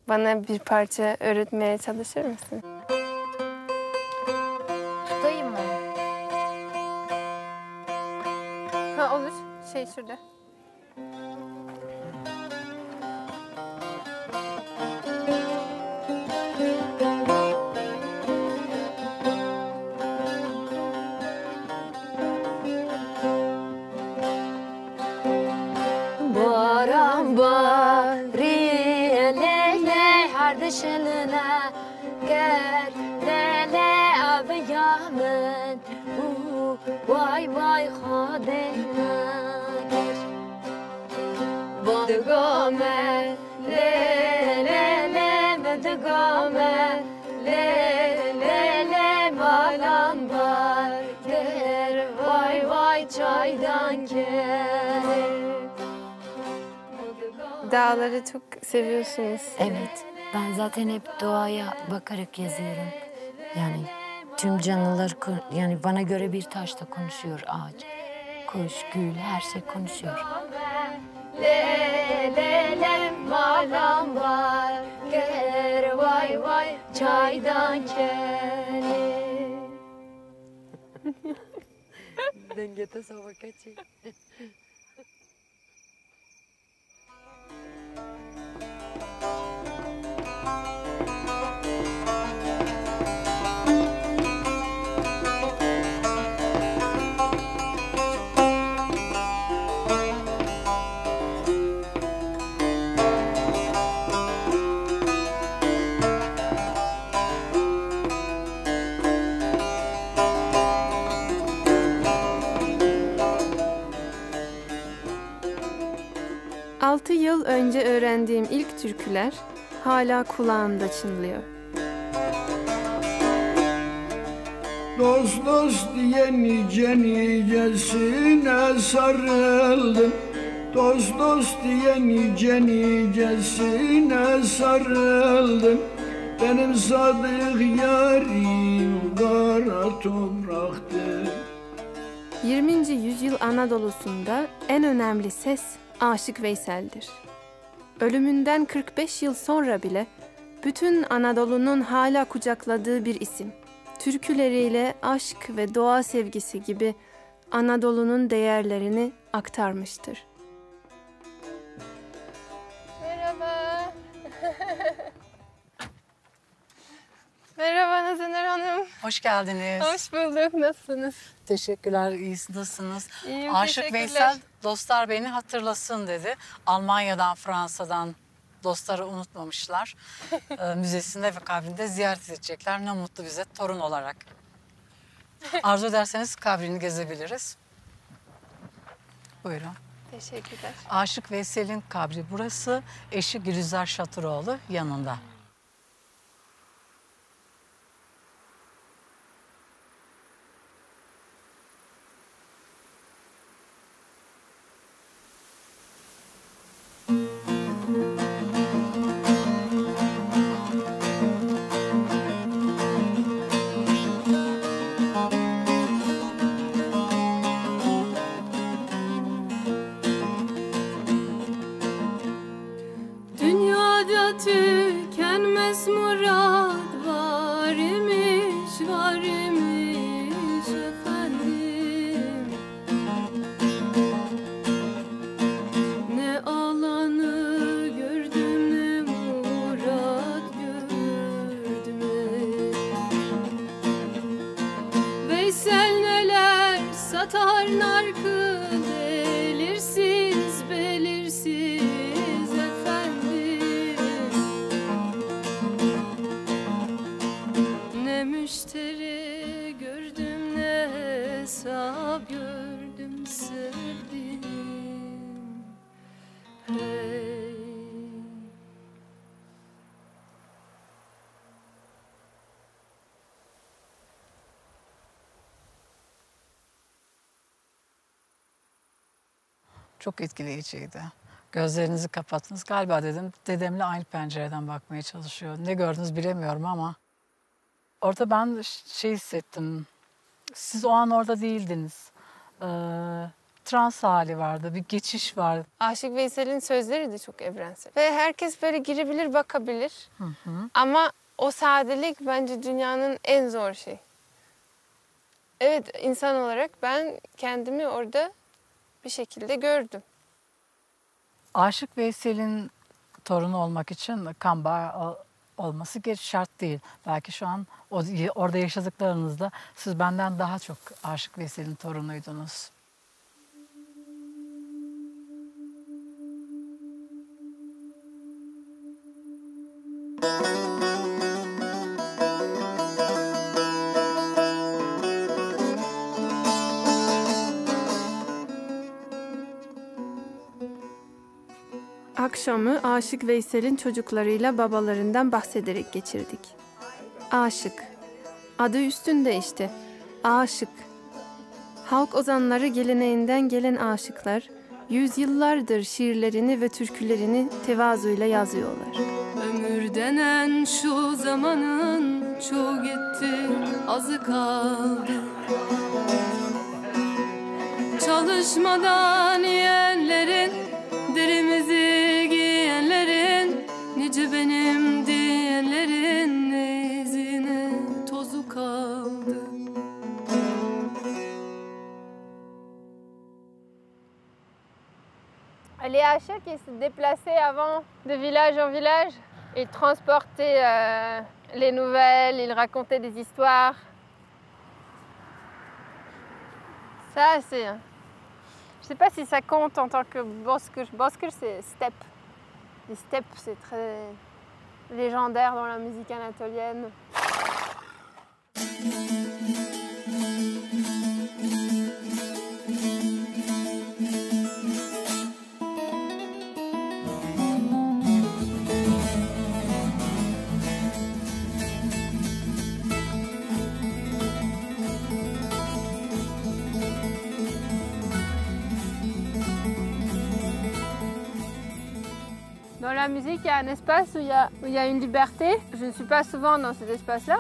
Bana bir parça öğretmeye çalışır mısın? Tutayım mı? Ha olur. Şurada. Baran bari lele hardışılına ger lele abi yamen vay vay khadena ger badgame lele badgame lele balan bar ger vay vay çaydan ger. Dağları çok seviyorsunuz. Evet. Ben zaten hep doğaya bakarak yazıyorum. Yani tüm canlılar yani bana göre bir taşla konuşuyor ağaç. Kuş, gül her şey konuşuyor. Le le le malam var ger vay vay çaydan keli. Dengete savakaçı. Altı yıl önce öğrendiğim ilk türküler hala kulağımda çınlıyor. Dost dost diye nice nicesine sarıldım. Dost dost diye nice nicesine sarıldım. Benim sadık yarim kara topraktır. 20. yüzyıl Anadolu'sunda en önemli ses Aşık Veysel'dir. Ölümünden 45 yıl sonra bile bütün Anadolu'nun hala kucakladığı bir isim. Türküleriyle aşk ve doğa sevgisi gibi Anadolu'nun değerlerini aktarmıştır. Merhaba. Merhaba Nazaner Hanım. Hoş geldiniz. Hoş bulduk. Nasılsınız? Teşekkürler. İyisiniz. Nasılsınız? İyiyim, Aşık teşekkürler. Veysel dostlar beni hatırlasın dedi. Almanya'dan, Fransa'dan dostları unutmamışlar. Müzesinde ve kabrinde ziyaret edecekler. Ne mutlu bize torun olarak. Arzu ederseniz kabrini gezebiliriz. Buyurun. Teşekkürler. Aşık Veysel'in kabri burası. Eşi Gülizar Şatıroğlu yanında. Dünyada tükenmez murad var imiş efendim. Ne alanı gördüm ne murad gördüm. Veysel neler satar narkı belirsiz belirsiz efendim. Ne müşteri gördüm ne hesap gördüm sevdim. Hey. Çok etkileyiciydi. Gözlerinizi kapattınız. Galiba dedim dedemle aynı pencereden bakmaya çalışıyor. Ne gördünüz bilemiyorum ama orada ben şey hissettim. Siz o an orada değildiniz. Trans hali vardı, bir geçiş vardı. Aşık Veysel'in sözleri de çok evrensel. Ve herkes böyle girebilir, bakabilir. Ama o sadelik bence dünyanın en zor şeyi. Evet, insan olarak ben kendimi orada bir şekilde gördüm. Aşık Veysel'in torunu olmak için kan bağı olması şart değil. Belki şu an orada yaşadıklarınızda siz benden daha çok Aşık Veysel'in torunuydunuz. Akşamı Aşık Veysel'in çocuklarıyla babalarından bahsederek geçirdik. Aşık. Adı üstünde işte. Aşık. Halk ozanları geleneğinden gelen aşıklar, yüzyıllardır şiirlerini ve türkülerini tevazuyla yazıyorlar. Ömür denen şu zamanın çoğu gitti, azı kaldı. Çalışmadan yiyenlerin, derimizi giyenlerin, nice benim diyenlerin izine tozu kaldı. Les Aşık, ils se déplaçaient avant de village en village. Ils transportaient les nouvelles, ils racontaient des histoires. Ça, c'est... Je ne sais pas si ça compte en tant que bozkır. Bozkır, c'est steppe. Les steppes, c'est très légendaire dans la musique anatolienne. Dans la musique, il y a un espace où il y a une liberté. Je ne suis pas souvent dans cet espace-là,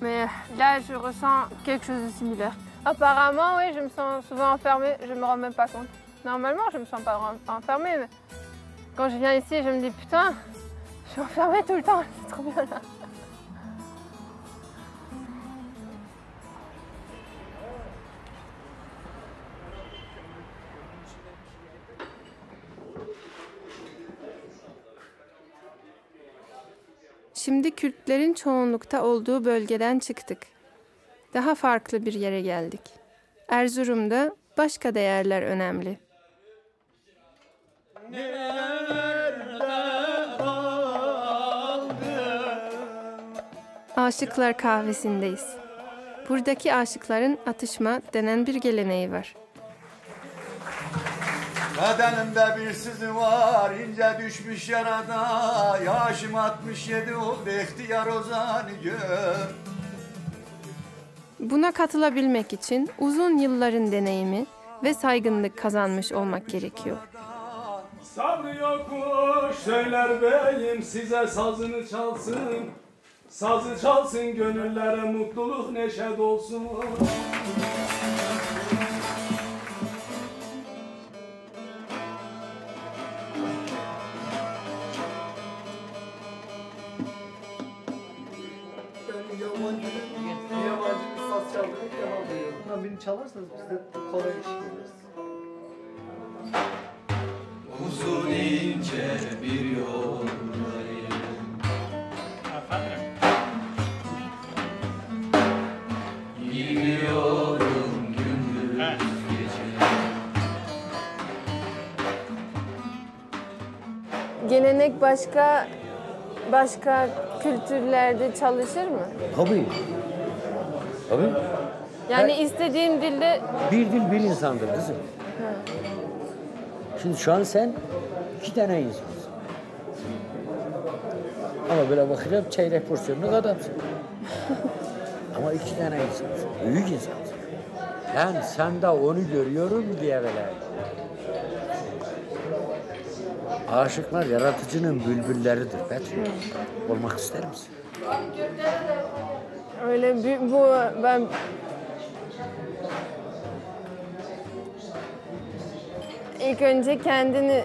mais là, je ressens quelque chose de similaire. Apparemment, oui, je me sens souvent enfermée, je ne me rends même pas compte. Normalement, je ne me sens pas enfermée, mais quand je viens ici, je me dis putain, je suis enfermée tout le temps, c'est trop bien là. Şimdi Kürtlerin çoğunlukta olduğu bölgeden çıktık. Daha farklı bir yere geldik. Erzurum'da başka değerler önemli. Aşıklar kahvesindeyiz. Buradaki aşıkların atışma denen bir geleneği var. Bedenimde bir sızı var, ince düşmüş yarada. Yaşım 67 oldu, ihtiyar ozanı gör. Buna katılabilmek için uzun yılların deneyimi ve saygınlık kazanmış olmak gerekiyor. Sabrı yokmuş söyler beyim, size sazını çalsın. Sazı çalsın, gönüllere mutluluk neşe dolsun. Yabancı bir saz çaldığını ilk defa duyuyorum. Bundan birini çalarsanız biz de kolay iş görürüz. Uzun ince bir yoldayım. Gidiyorum gündüz gece. Gelenek başka kültürlerde çalışır mı? Tabii. Tabii. Yani istediğin dilde... Bir dil bir insandır kızım. Ha. Şimdi şu an sen 2 tane insansın. Ama böyle bakacağım çeyrek porsiyonluk adamsın. Ama 2 tane insansın. Büyük insansın. Ben sende onu görüyorum diye böyle. Aşıklar yaratıcının bülbülleridir Betül. Olmak ister misin? Öyle bu ben ilk önce kendini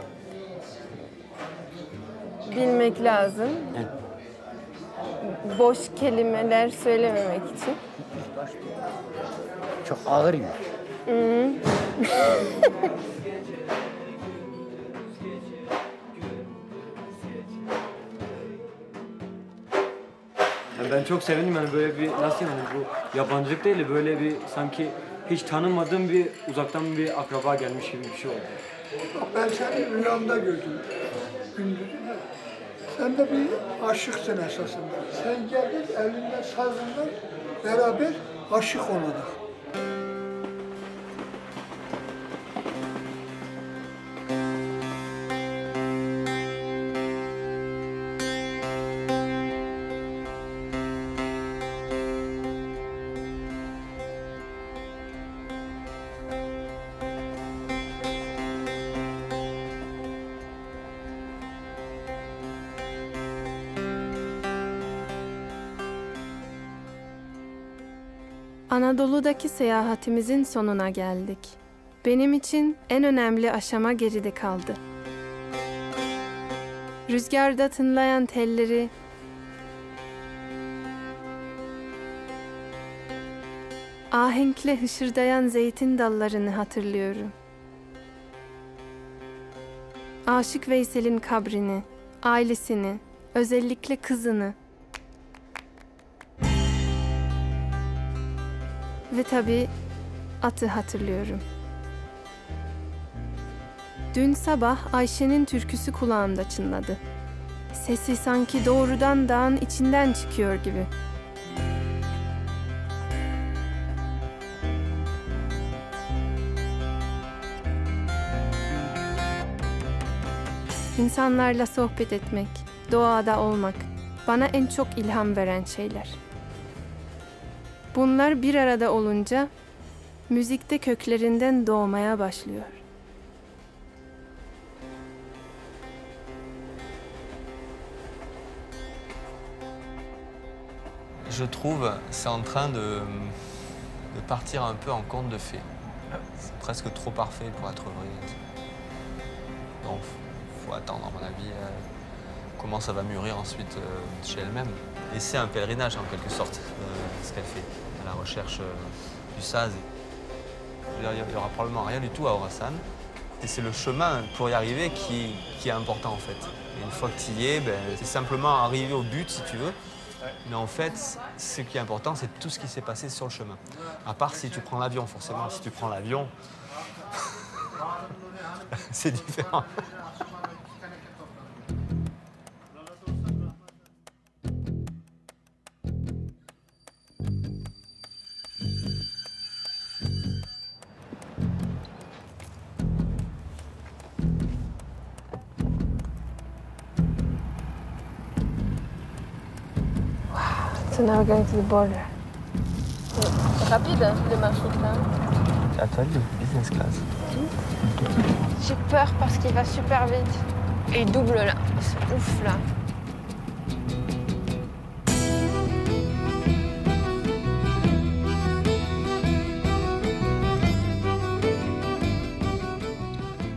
bilmek lazım. Boş kelimeler söylememek için. Çok ağır yük. Yani ben çok sevindim yani böyle bir nasıl yani bu yabancılık değil de böyle bir sanki hiç tanımadığım bir uzaktan bir akraba gelmiş gibi bir şey oldu. Ben seni rüyamda gördüm. Gündüz. Sen de bir aşıksın esasında. Sen geldin elinde sazınla beraber aşık olarak. Anadolu'daki seyahatimizin sonuna geldik. Benim için en önemli aşama geride kaldı. Rüzgarda tınlayan telleri, ahenkle hışırdayan zeytin dallarını hatırlıyorum. Aşık Veysel'in kabrini, ailesini, özellikle kızını. Ve tabii atı hatırlıyorum. Dün sabah Ayşe'nin türküsü kulağımda çınladı. Sesi sanki doğrudan dağın içinden çıkıyor gibi. İnsanlarla sohbet etmek, doğada olmak bana en çok ilham veren şeyler. Bunlar bir arada olunca müzikte köklerinden doğmaya başlıyor. Je trouve c'est en train de partir un peu en conte de fées. C'est presque trop parfait pour être vrai. Donc faut attendre à mon avis comment ça va mûrir ensuite chez elle-même. Et c'est un pèlerinage en quelque sorte, ce qu'elle fait, à la recherche du saz. Il n'y aura probablement rien du tout à Orassan. Et c'est le chemin pour y arriver qui est important en fait. Et une fois que tu y es, c'est simplement arriver au but si tu veux. Mais en fait, ce qui est important, c'est tout ce qui s'est passé sur le chemin. À part si tu prends l'avion, forcément. Si tu prends l'avion, c'est différent. So now we're going to the border. Rapide, le marché là. C'est à toi le business class. J'ai peur parce qu'il va super vite. Et il double là. C'est ouf là.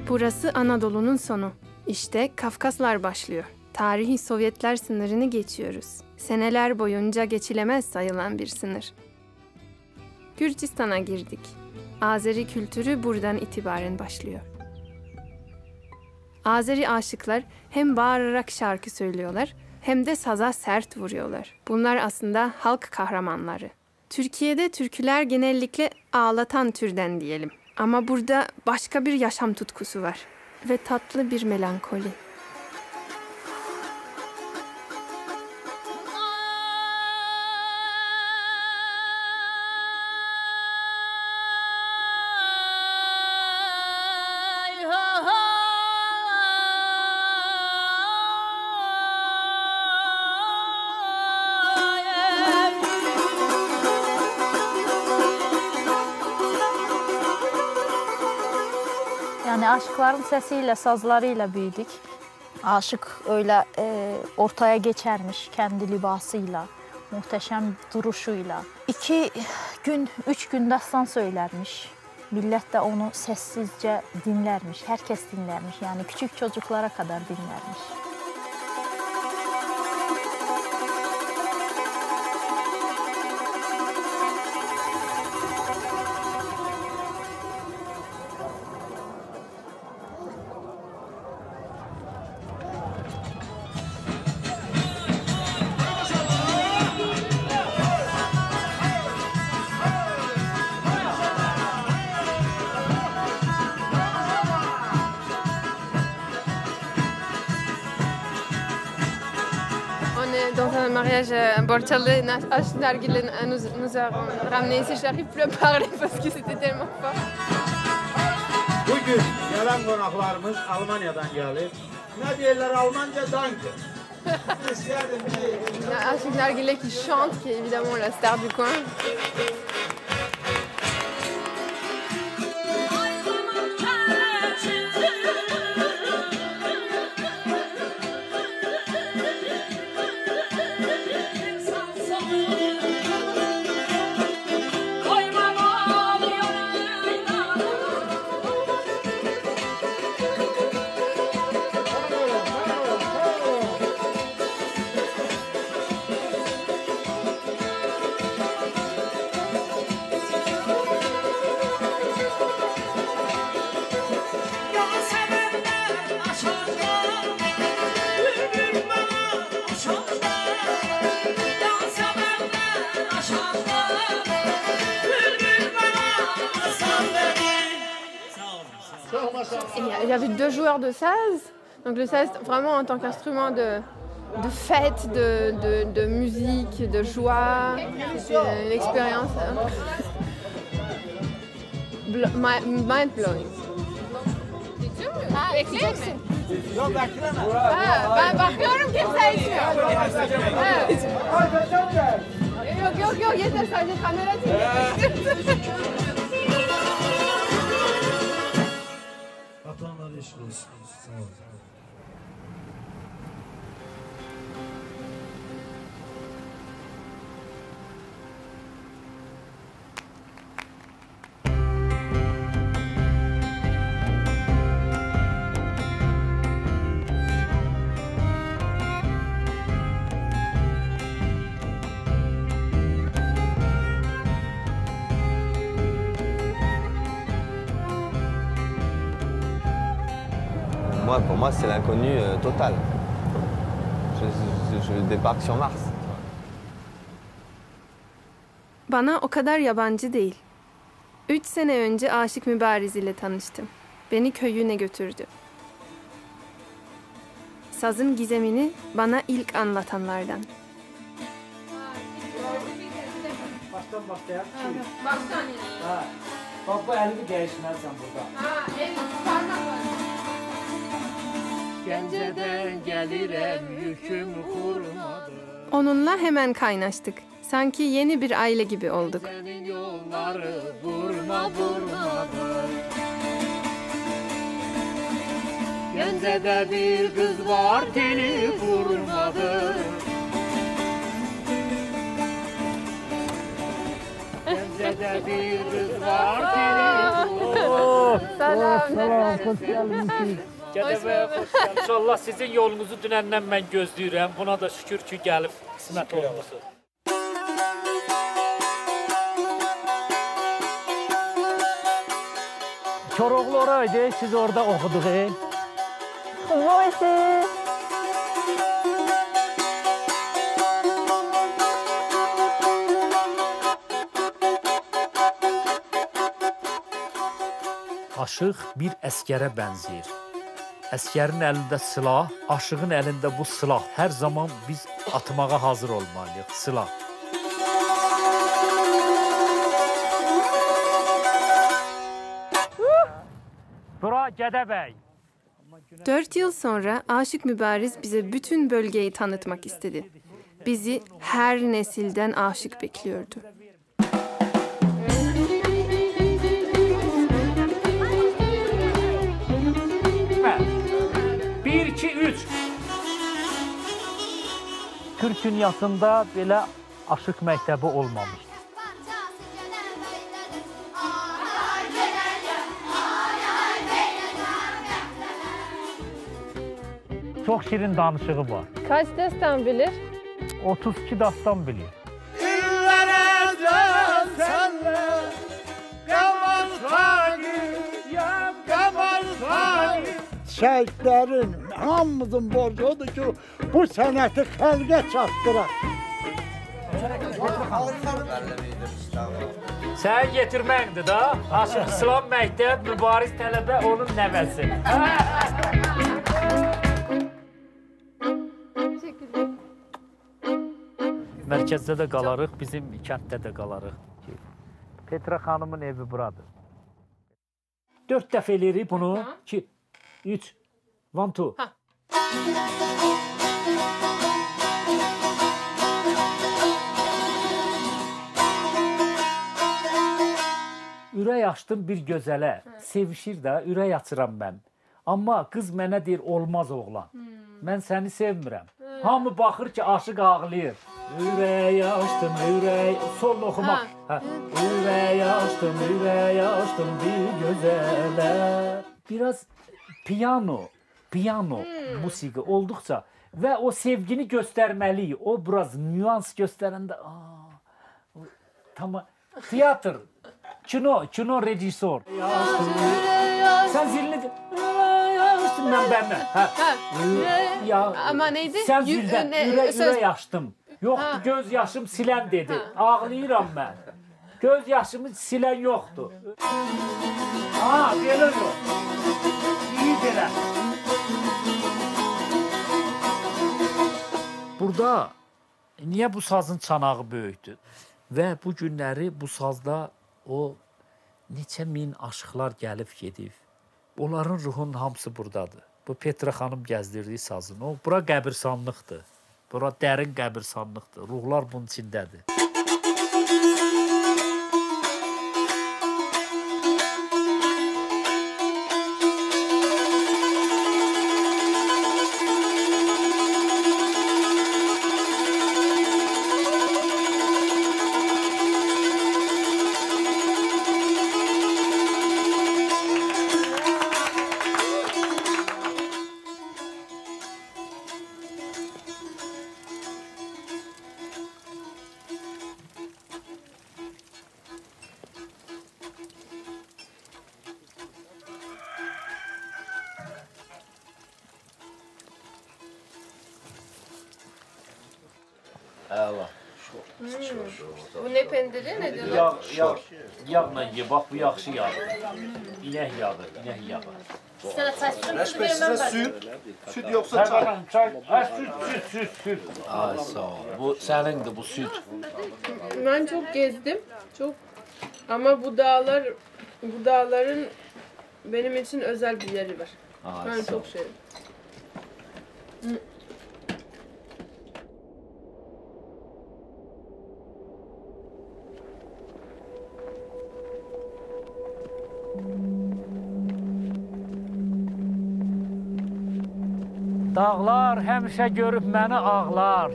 Burası Anadolu'nun sonu. İşte Kafkaslar başlıyor. Tarihi Sovyetler sınırını geçiyoruz. Seneler boyunca geçilemez sayılan bir sınır. Gürcistan'a girdik. Azeri kültürü buradan itibaren başlıyor. Azeri aşıklar hem bağırarak şarkı söylüyorlar hem de saza sert vuruyorlar. Bunlar aslında halk kahramanları. Türkiye'de türküler genellikle ağlatan türden diyelim. Ama burada başka bir yaşam tutkusu var ve tatlı bir melankoli. Yani aşıkların sesiyle, sazlarıyla büyüdük. Aşık öyle ortaya geçermiş kendi libasıyla, muhteşem duruşuyla. 2 gün, 3 gün dastan söylermiş. Millet de onu sessizce dinlermiş, herkes dinlermiş. Yani küçük çocuklara kadar dinlermiş. Dans un mariage Borçalı, Aşık Nargile nous a ramené ici. J'arrive plus à parler parce que c'était tellement fort. Bugün gelen konaklarımız Almanya'dan geldi. Ne diyorlar Almanca? Danke. Aşık Nargile qui chante, qui est évidemment la star du coin. Il y avait 2 joueurs de saz. Donc le saz, vraiment en tant qu'instrument de fête, de musique, de joie. C'était une expérience mind-blowing. Bekleyecek misin? Yok bekleme. Ben bakıyorum kimse içmiyor. Yok yeter sadece kamera çekiyor. Atanlar yeşil olsun. Sağ olun. Pour moi, c'est l'inconnu total. Je débarque sur Mars. Bana o kadar yabancı değil. 3 sene önce Aşık Mübariz ile tanıştım. Beni köyüne götürdü. Sazın gizemini bana ilk anlatanlardan. Baştan başlayak. Baştan yani. Ha. Bak bu elini değişmezsen burada. Ha, evet. Parmak var. Gence'den gelirim yüküm kurmadı. Onunla hemen kaynaştık. Sanki yeni bir aile gibi olduk. Senin yolları vurma vurmadı. Gence'de bir kız var teli vurmadı. Gence'de bir kız var teli vurmadı. Selam. Hoş geldiniz. Gədəbəyə xoş gəldiniz. İnşallah sizin yolunuzu dünəndən mən gözləyirəm. Buna da şükür ki, gəlib qismət olmusunuz. Koroğlu oraydı, siz orada oxuduq. Voices. Aşıq bir əskərə bənzəyir. Əskərin əlində silah, aşığın əlində bu silah. Hər zaman biz atmağa hazır olmalıyıq, silah. Bura Gədəbəy. 4 yıl sonra Aşık Mübariz bize bütün bölgeyi tanıtmak istedi. Bizi her nesilden aşık bekliyordu. Bir, iki, üç. dünyasında belə aşıq məktəbi olmamışdı. Çok şirin danışığı var. Kaç destan bilir? 32 dastan bilir. Şəhidlərin hamımızın borcu odur ki, bu sənəti xəlqə çatdıraq. Səni getirməkdir da, Aşıq İslam məktəb, mübariz tələbə, onun nəvəsi. Mərkəzdə də qalarıq, bizim kənddə də qalarıq. Petra xanımın evi buradır. 4 dəfə eləyirik bunu. 2, 3, 1, 2. Ürək açdım bir gözələ, sevişir də, ürək açıram mən. Amma qız mənə deyir, olmaz oğlan. Mən səni sevmirəm. Hamı baxır ki, aşıq ağlayır. Ürək açdım, ürək... Sol oxumaq. Ürək açdım bir gözələ. Biraz piano musiqi olduqca və o sevgini göstərməliyik. O biraz nüans göstərəndə... Tamam, teatr. Kino rejissor. Sen zilini... Ben benimle. Ama neydi? Sen zilden ürək açtım. Yoktu göz yaşım silen dedi. Ağlayıram ben. Göz yaşımı silen yoktu. Belə yok. İyi belə. Burada niye bu sazın çanağı böyükdür? Və bu günləri bu sazda o neçə min aşıqlar gəlib gedib. Onların ruhunun hamısı buradadır. Bu Petra xanım gəzdirdiyi sazın. Bura qəbirsanlıqdır. Bura dərin qəbirsanlıqdır. Ruhlar bunun içindədir. Bu ne pendiri ne diyorlar? Yağla ye, bak bu yaxşı yağdır. İnək yağdır, inək yağı. Sana çay Süt yoksa çay. Süt. Ay sağ ol. Bu senindir bu süt. Ben çok gezdim. Çok. Ama bu dağların benim için özel bir yeri var. Ben çok sevdim. Dağlar həmişə görüb məni ağlar.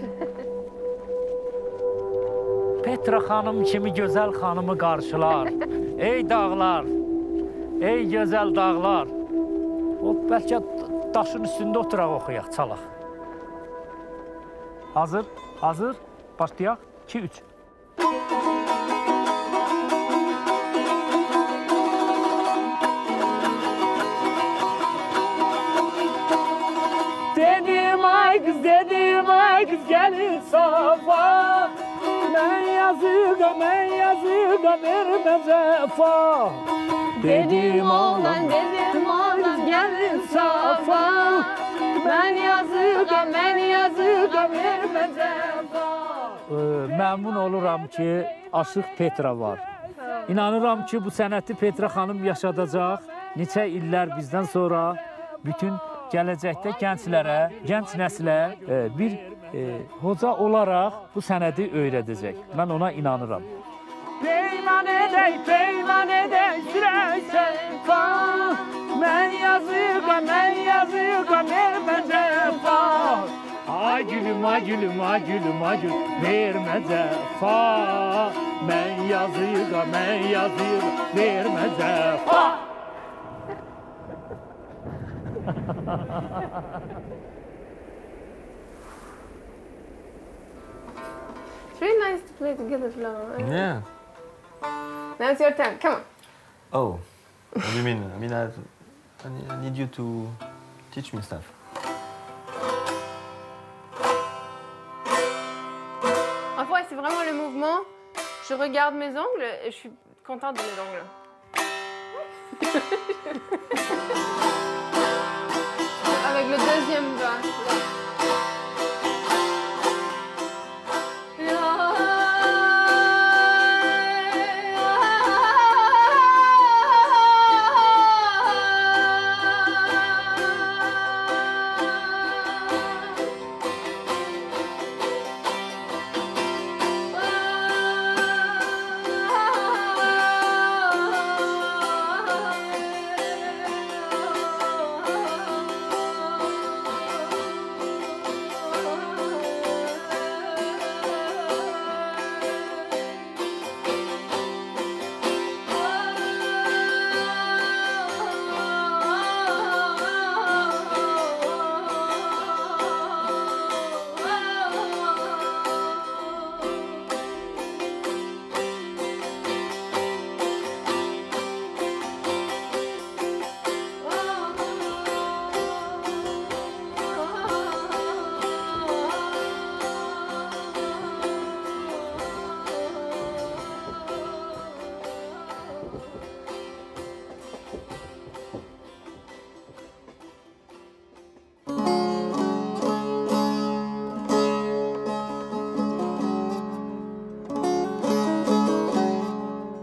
Petra xanım kimi gözəl xanımı qarşılar. Ey dağlar, ey gözəl dağlar. Bəlkə daşın üstündə oturaq oxuyaq, çalaq. Hazır, başlayaq. 2, 3. Dedim ay kız gelin safa. Ben yazıga vermem cefa. Dedim oğlan gelin safa. Ben yazıga vermem cefa. Məmnun oluram ki, Aşıq Petra var. İnanıram ki, bu sənəti Petra xanım yaşadacaq. Neçə illər bizdən sonra bütün gələcəkdə gənclərə, gənc nəslə bir hoca olaraq bu sənədi öyrədəcək. Mən ona inanıram. Peyman edək sürək səfa. Mən yazıqa verməm cəfa. gülüm a gülüm a gülüm a gül verme cefa. Ben yazıyıga verme cefa. It's really nice to play together, Florent. Yeah. Now it's your turn. Come on. Oh, what do you mean? I mean, I need you to teach me stuff. Parfois, c'est vraiment le mouvement. Je regarde mes ongles et je suis contente de mes ongles. Avec le deuxième doigt.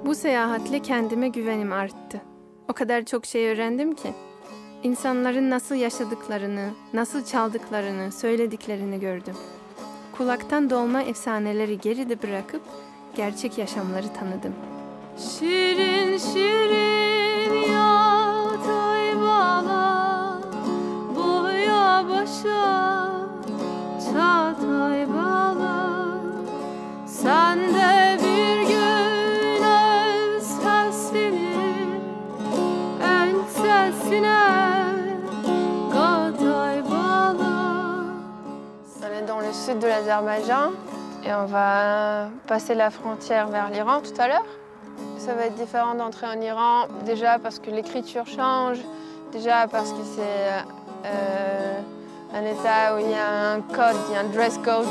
Bu seyahatle kendime güvenim arttı. O kadar çok şey öğrendim ki. İnsanların nasıl yaşadıklarını, nasıl çaldıklarını, söylediklerini gördüm. Kulaktan dolma efsaneleri geride bırakıp gerçek yaşamları tanıdım. Şirin şirin yat ay bala, boya başa çat ay bala. Sen de bir gün öz sesini ensesine kat ay bala. On est dans le sud de l'Azerbaïdjan et on va passer la frontière vers l'Iran tout à l'heure. Ça va être différent d'entrer en Iran, déjà parce que l'écriture change, déjà parce que c'est un état où il y a un code, il y a un dress code.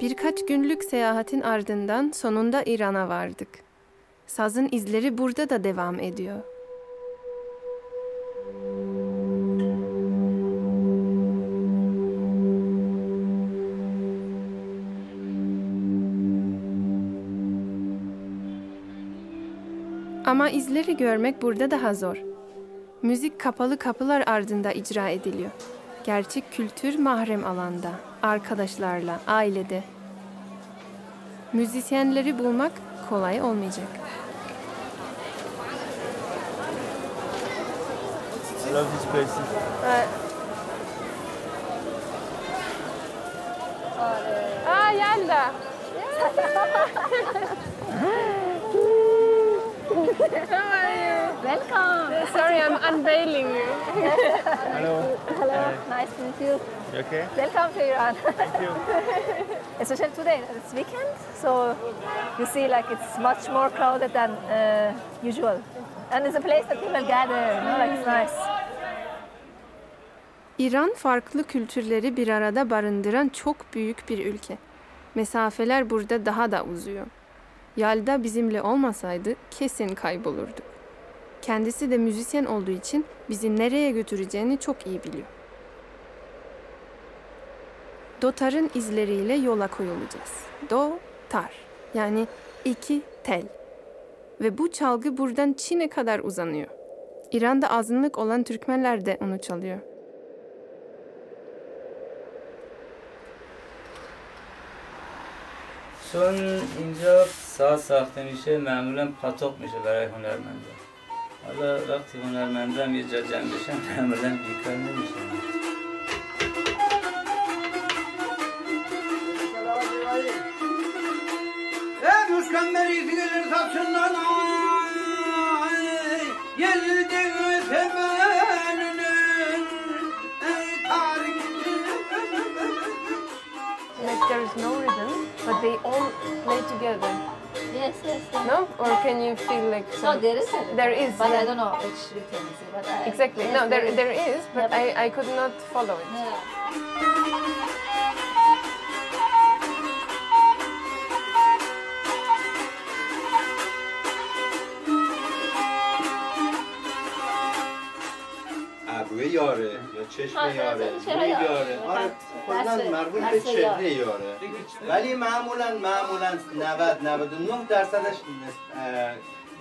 Birkaç günlük seyahatin ardından sonunda İran'a vardık. Sazın izleri burada da devam ediyor. Ama izleri görmek burada daha zor. Müzik kapalı kapılar ardında icra ediliyor. Gerçek kültür mahrem alanda, arkadaşlarla, ailede. Müzisyenleri bulmak kolay olmayacak. I love these places. Ah, Yalda! How are you? Welcome. Sorry, I'm unveiling you. Hello. Hello. Nice to meet you. You okay? Welcome to Iran. Thank you. Especially today, it's weekend, so you see like it's much more crowded than usual. And it's a place that people gather, you know, like it's nice. İran farklı kültürleri bir arada barındıran çok büyük bir ülke. Mesafeler burada daha da uzuyor. Yalda bizimle olmasaydı kesin kaybolurduk. Kendisi de müzisyen olduğu için bizi nereye götüreceğini çok iyi biliyor. Dotar'ın izleriyle yola koyulacağız. Do-tar, yani 2 tel. Ve bu çalgı buradan Çin'e kadar uzanıyor. İran'da azınlık olan Türkmenler de onu çalıyor. چون اینجا ساز ساخته میشه معمولا پاتوق میشه برای هنرمندا. حالا وقتی هنرمندم یه جا جمع بشن معمولا بیکار نمیشن. Müşkemmeri gelir saçından geldi temelinin Like there is no rhythm, but they all play together. Yes, yes, yes. No? Or can you feel like No, there is a rhythm. There is, But yeah. I don't know which rhythm is it. But Exactly. yes, No, there is, but Yeah, I could not follow it. ابروی یاره یا چشم یاره روی یاره آره کلا مربوط به چهره یاره ولی معمولا 99%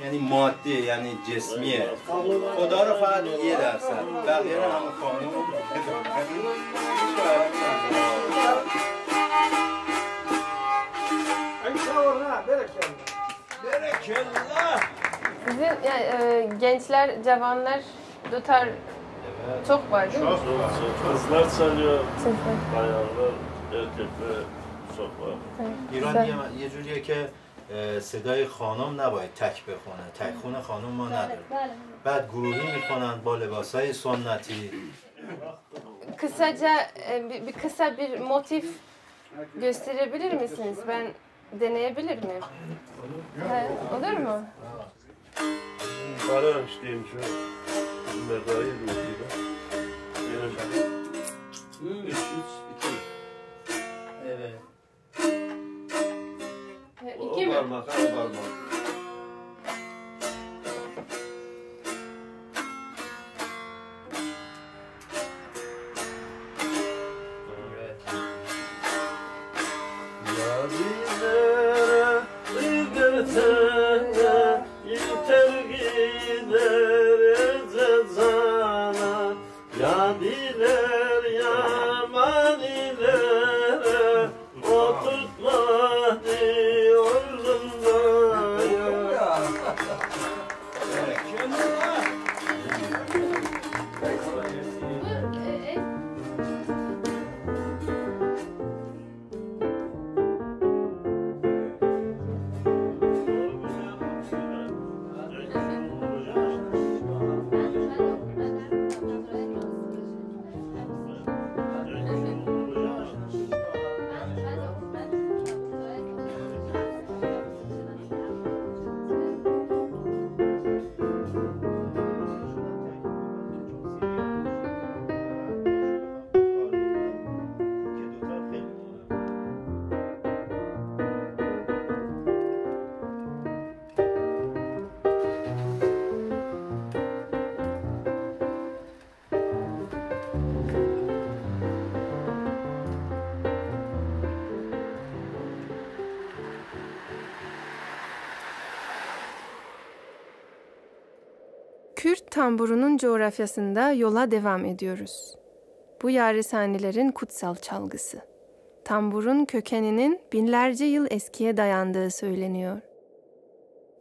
یعنی ماده یعنی جسمیه خدا رو فقط 1% بقیه رو همون خانوم Sizin yani, gençler, cavanlar dotar çok var değil mi? Çok. Kızlar çalıyor, bayanlar, erkekler çok var. ایران یه جوریه که صدای خانم نباید تک بخونه تک خون خانم ما نداره بعد گروهی میخونن با لباسای سنتی Kısaca kısa bir motif gösterebilir misiniz? Ben deneyebilir miyim? Olur mu? Para işleyeyim şu merdayı ruhuyla. 3, 2. Evet. 2 mi? Parmak. Kürt tamburunun coğrafyasında yola devam ediyoruz. Bu yarishanelerin kutsal çalgısı. Tamburun kökeninin binlerce yıl eskiye dayandığı söyleniyor.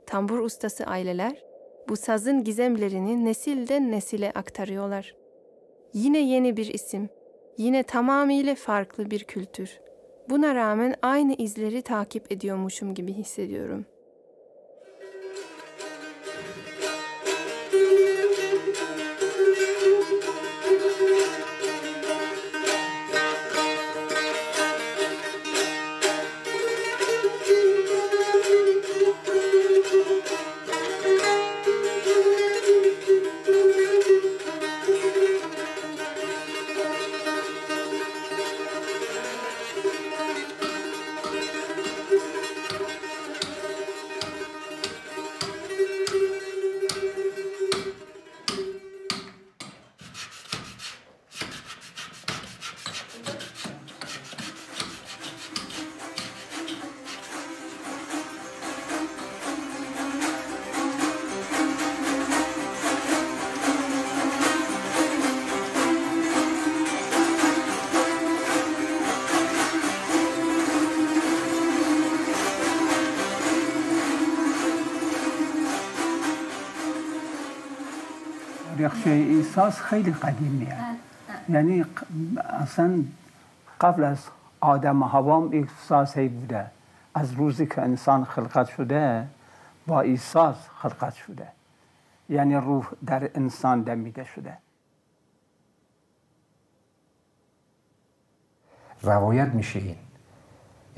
Tambur ustası aileler bu sazın gizemlerini nesilden nesile aktarıyorlar. Yine yeni bir isim, yine tamamıyla farklı bir kültür. Buna rağmen aynı izleri takip ediyormuşum gibi hissediyorum. نقشه این ساز خیلی قدیمیه. یعنی اصلا قبل از آدم و حوا این ساز هی بوده. از روزی که انسان خلقت شده با این ساز خلقت شده. یعنی روح در انسان دمیده شده. روایت میشه این.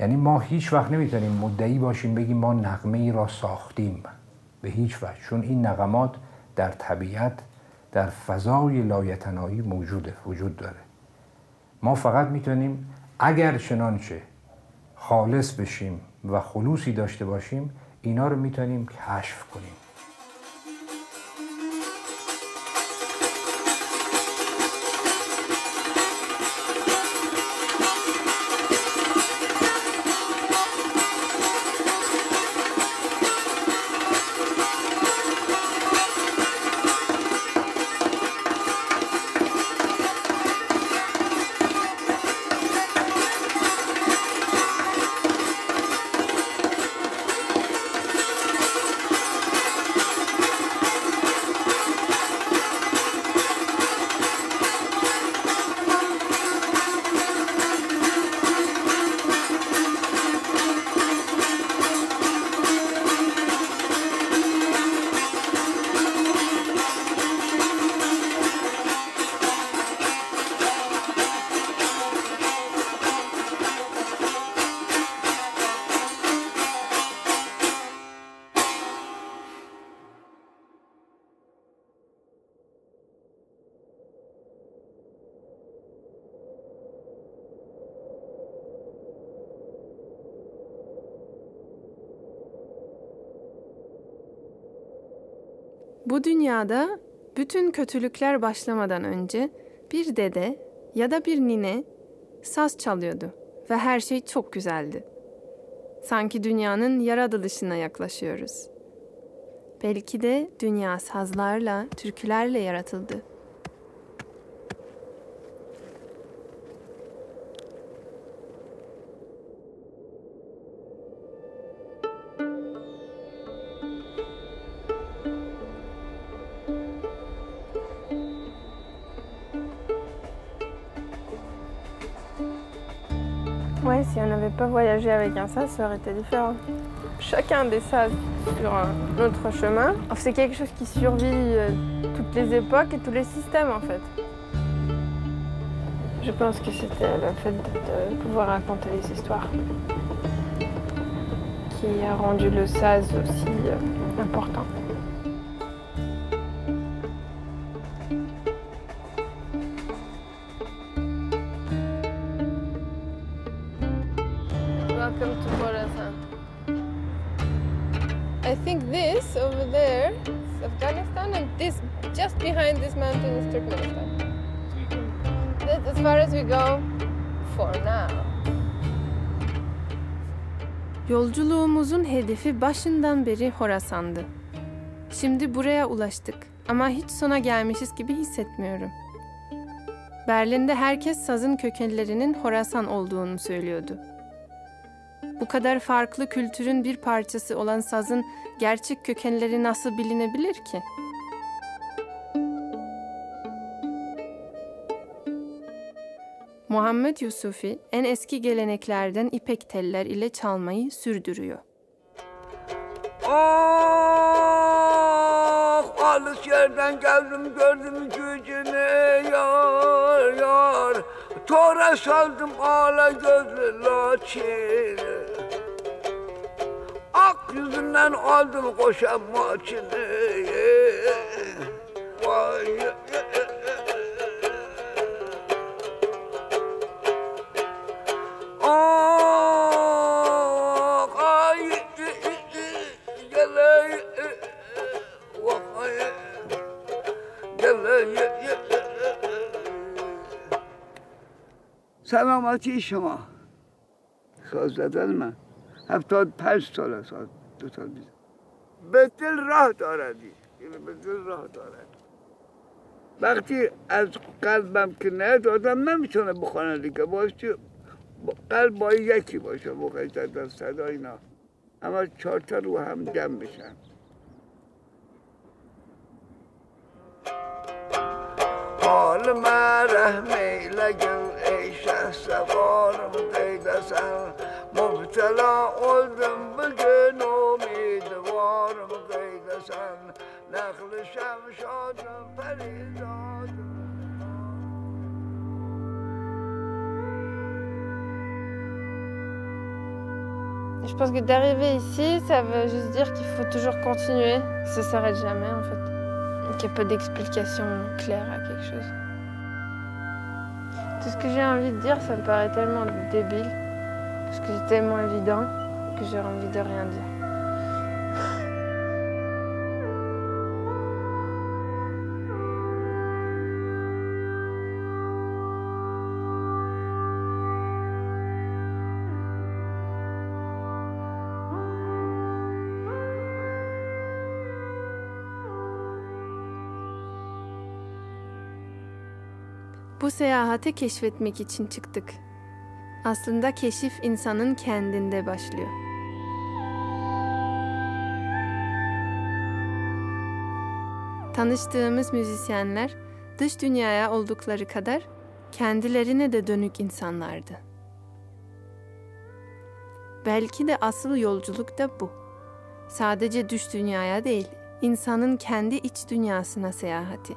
یعنی ما هیچ وقت نمیتونیم مدعی باشیم بگیم ما نغمه ای را ساختیم، به هیچ وجه، چون این نغمات در طبیعت در فضای لایتناهی وجود داره. ما فقط میتونیم اگر چنانچه خالص بشیم و خلوصی داشته باشیم اینا رو میتونیم کشف کنیم. Bu dünyada bütün kötülükler başlamadan önce bir dede ya da bir nine saz çalıyordu ve her şey çok güzeldi. Sanki dünyanın yaratılışına yaklaşıyoruz. Belki de dünya sazlarla, türkülerle yaratıldı. Ouais, si on n'avait pas voyagé avec un sas, ça aurait été différent. Chacun des sas sur notre chemin, c'est quelque chose qui survit toutes les époques et tous les systèmes en fait. Je pense que c'était le fait de pouvoir raconter les histoires qui a rendu le sas aussi important. Welcome to Khorasan. I think this over there is Afghanistan and this just behind this mountain is Turkmenistan. That's as far as we go for now. Yolculuğumuzun hedefi başından beri Horasan'dı. Şimdi buraya ulaştık ama hiç sona gelmişiz gibi hissetmiyorum. Berlin'de herkes sazın kökenlerinin Horasan olduğunu söylüyordu. Bu kadar farklı kültürün bir parçası olan sazın gerçek kökenleri nasıl bilinebilir ki? Muhammed Yusufi en eski geleneklerden ipek teller ile çalmayı sürdürüyor. Ah, alış yerden geldim gördüm gücünü yar yar. Tora saldım ağla gözlü laçini. Ak yüzünden aldım koşan maçını. Vay. سلامتی شما ساز زدن من 75 سال ساز دو سال بیزم به دل راه داردی به دل راه دارد وقتی از قلبم که نیاد آدم نمیتونه بخونه دیگه باشی قلب باید یکی باشه موقعی زدن صدا اینا اما 4 تا رو هم جمع بشن halime rahmeyle gel ey şehsevarım deydesen. Müptela oldum bugün umidvarım deydesen. Naklı şemşadım perizadım. Je pense que d'arriver ici, ça veut juste dire qu'il faut toujours continuer, que ça s'arrête jamais en fait, qu'il n'y a pas d'explication claire à quelque chose. Tout ce que j'ai envie de dire, ça me paraît tellement débile, parce que c'est tellement évident que j'ai envie de rien dire. Bu seyahati keşfetmek için çıktık. Aslında keşif insanın kendinde başlıyor. Tanıştığımız müzisyenler dış dünyaya oldukları kadar kendilerine de dönük insanlardı. Belki de asıl yolculuk da bu. Sadece dış dünyaya değil, insanın kendi iç dünyasına seyahati.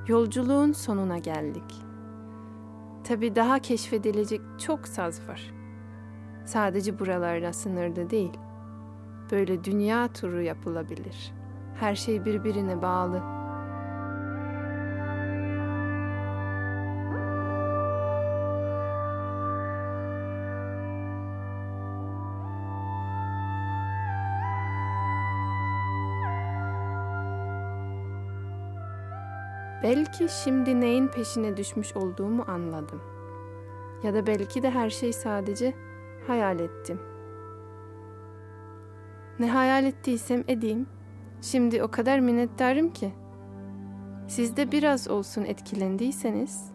Yolculuğun sonuna geldik. Tabii daha keşfedilecek çok saz var. Sadece buralarla sınırlı değil. Böyle dünya turu yapılabilir. Her şey birbirine bağlı. Belki şimdi neyin peşine düşmüş olduğumu anladım. Ya da belki de her şey sadece hayal ettim. Ne hayal ettiysem edeyim, şimdi o kadar minnettarım ki. Siz de biraz olsun etkilendiyseniz,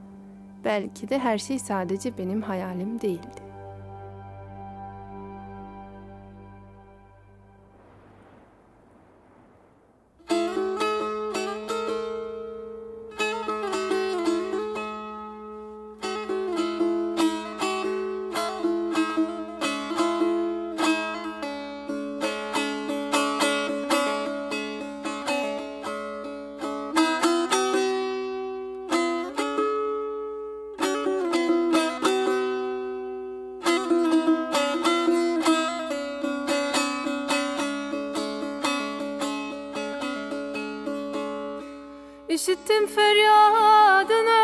belki de her şey sadece benim hayalim değildi. İşittim feryadını,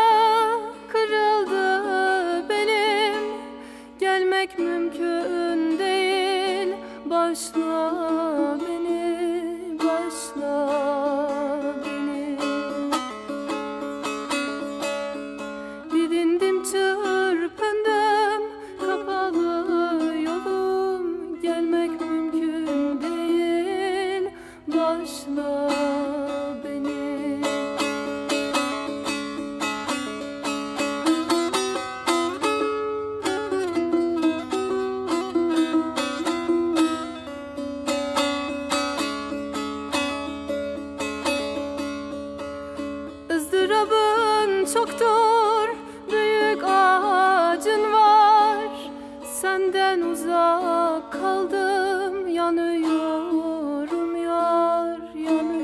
kırıldı belim. Gelmek mümkün değil, başla beni, başla beni. Didindim, çırpındım, kapalı yolum. Gelmek mümkün değil, başla beni. Izdırabın çoktur, büyük ağacın var. Senden uzak kaldım, yanıyorum yar, yanıyorum.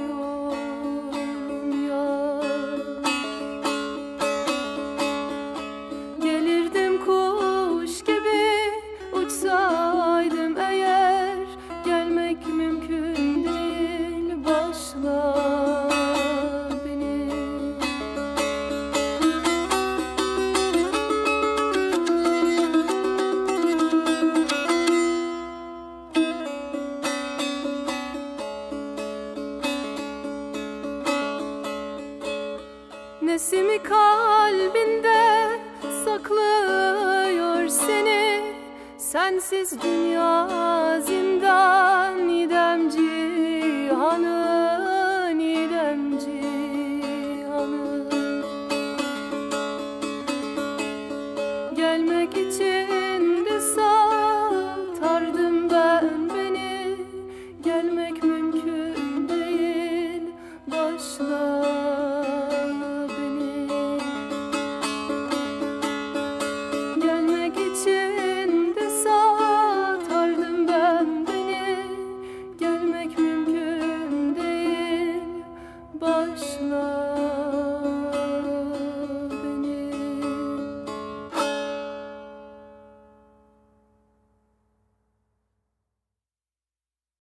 Sesimi kalbinde saklıyor seni. Sensiz dünya zindan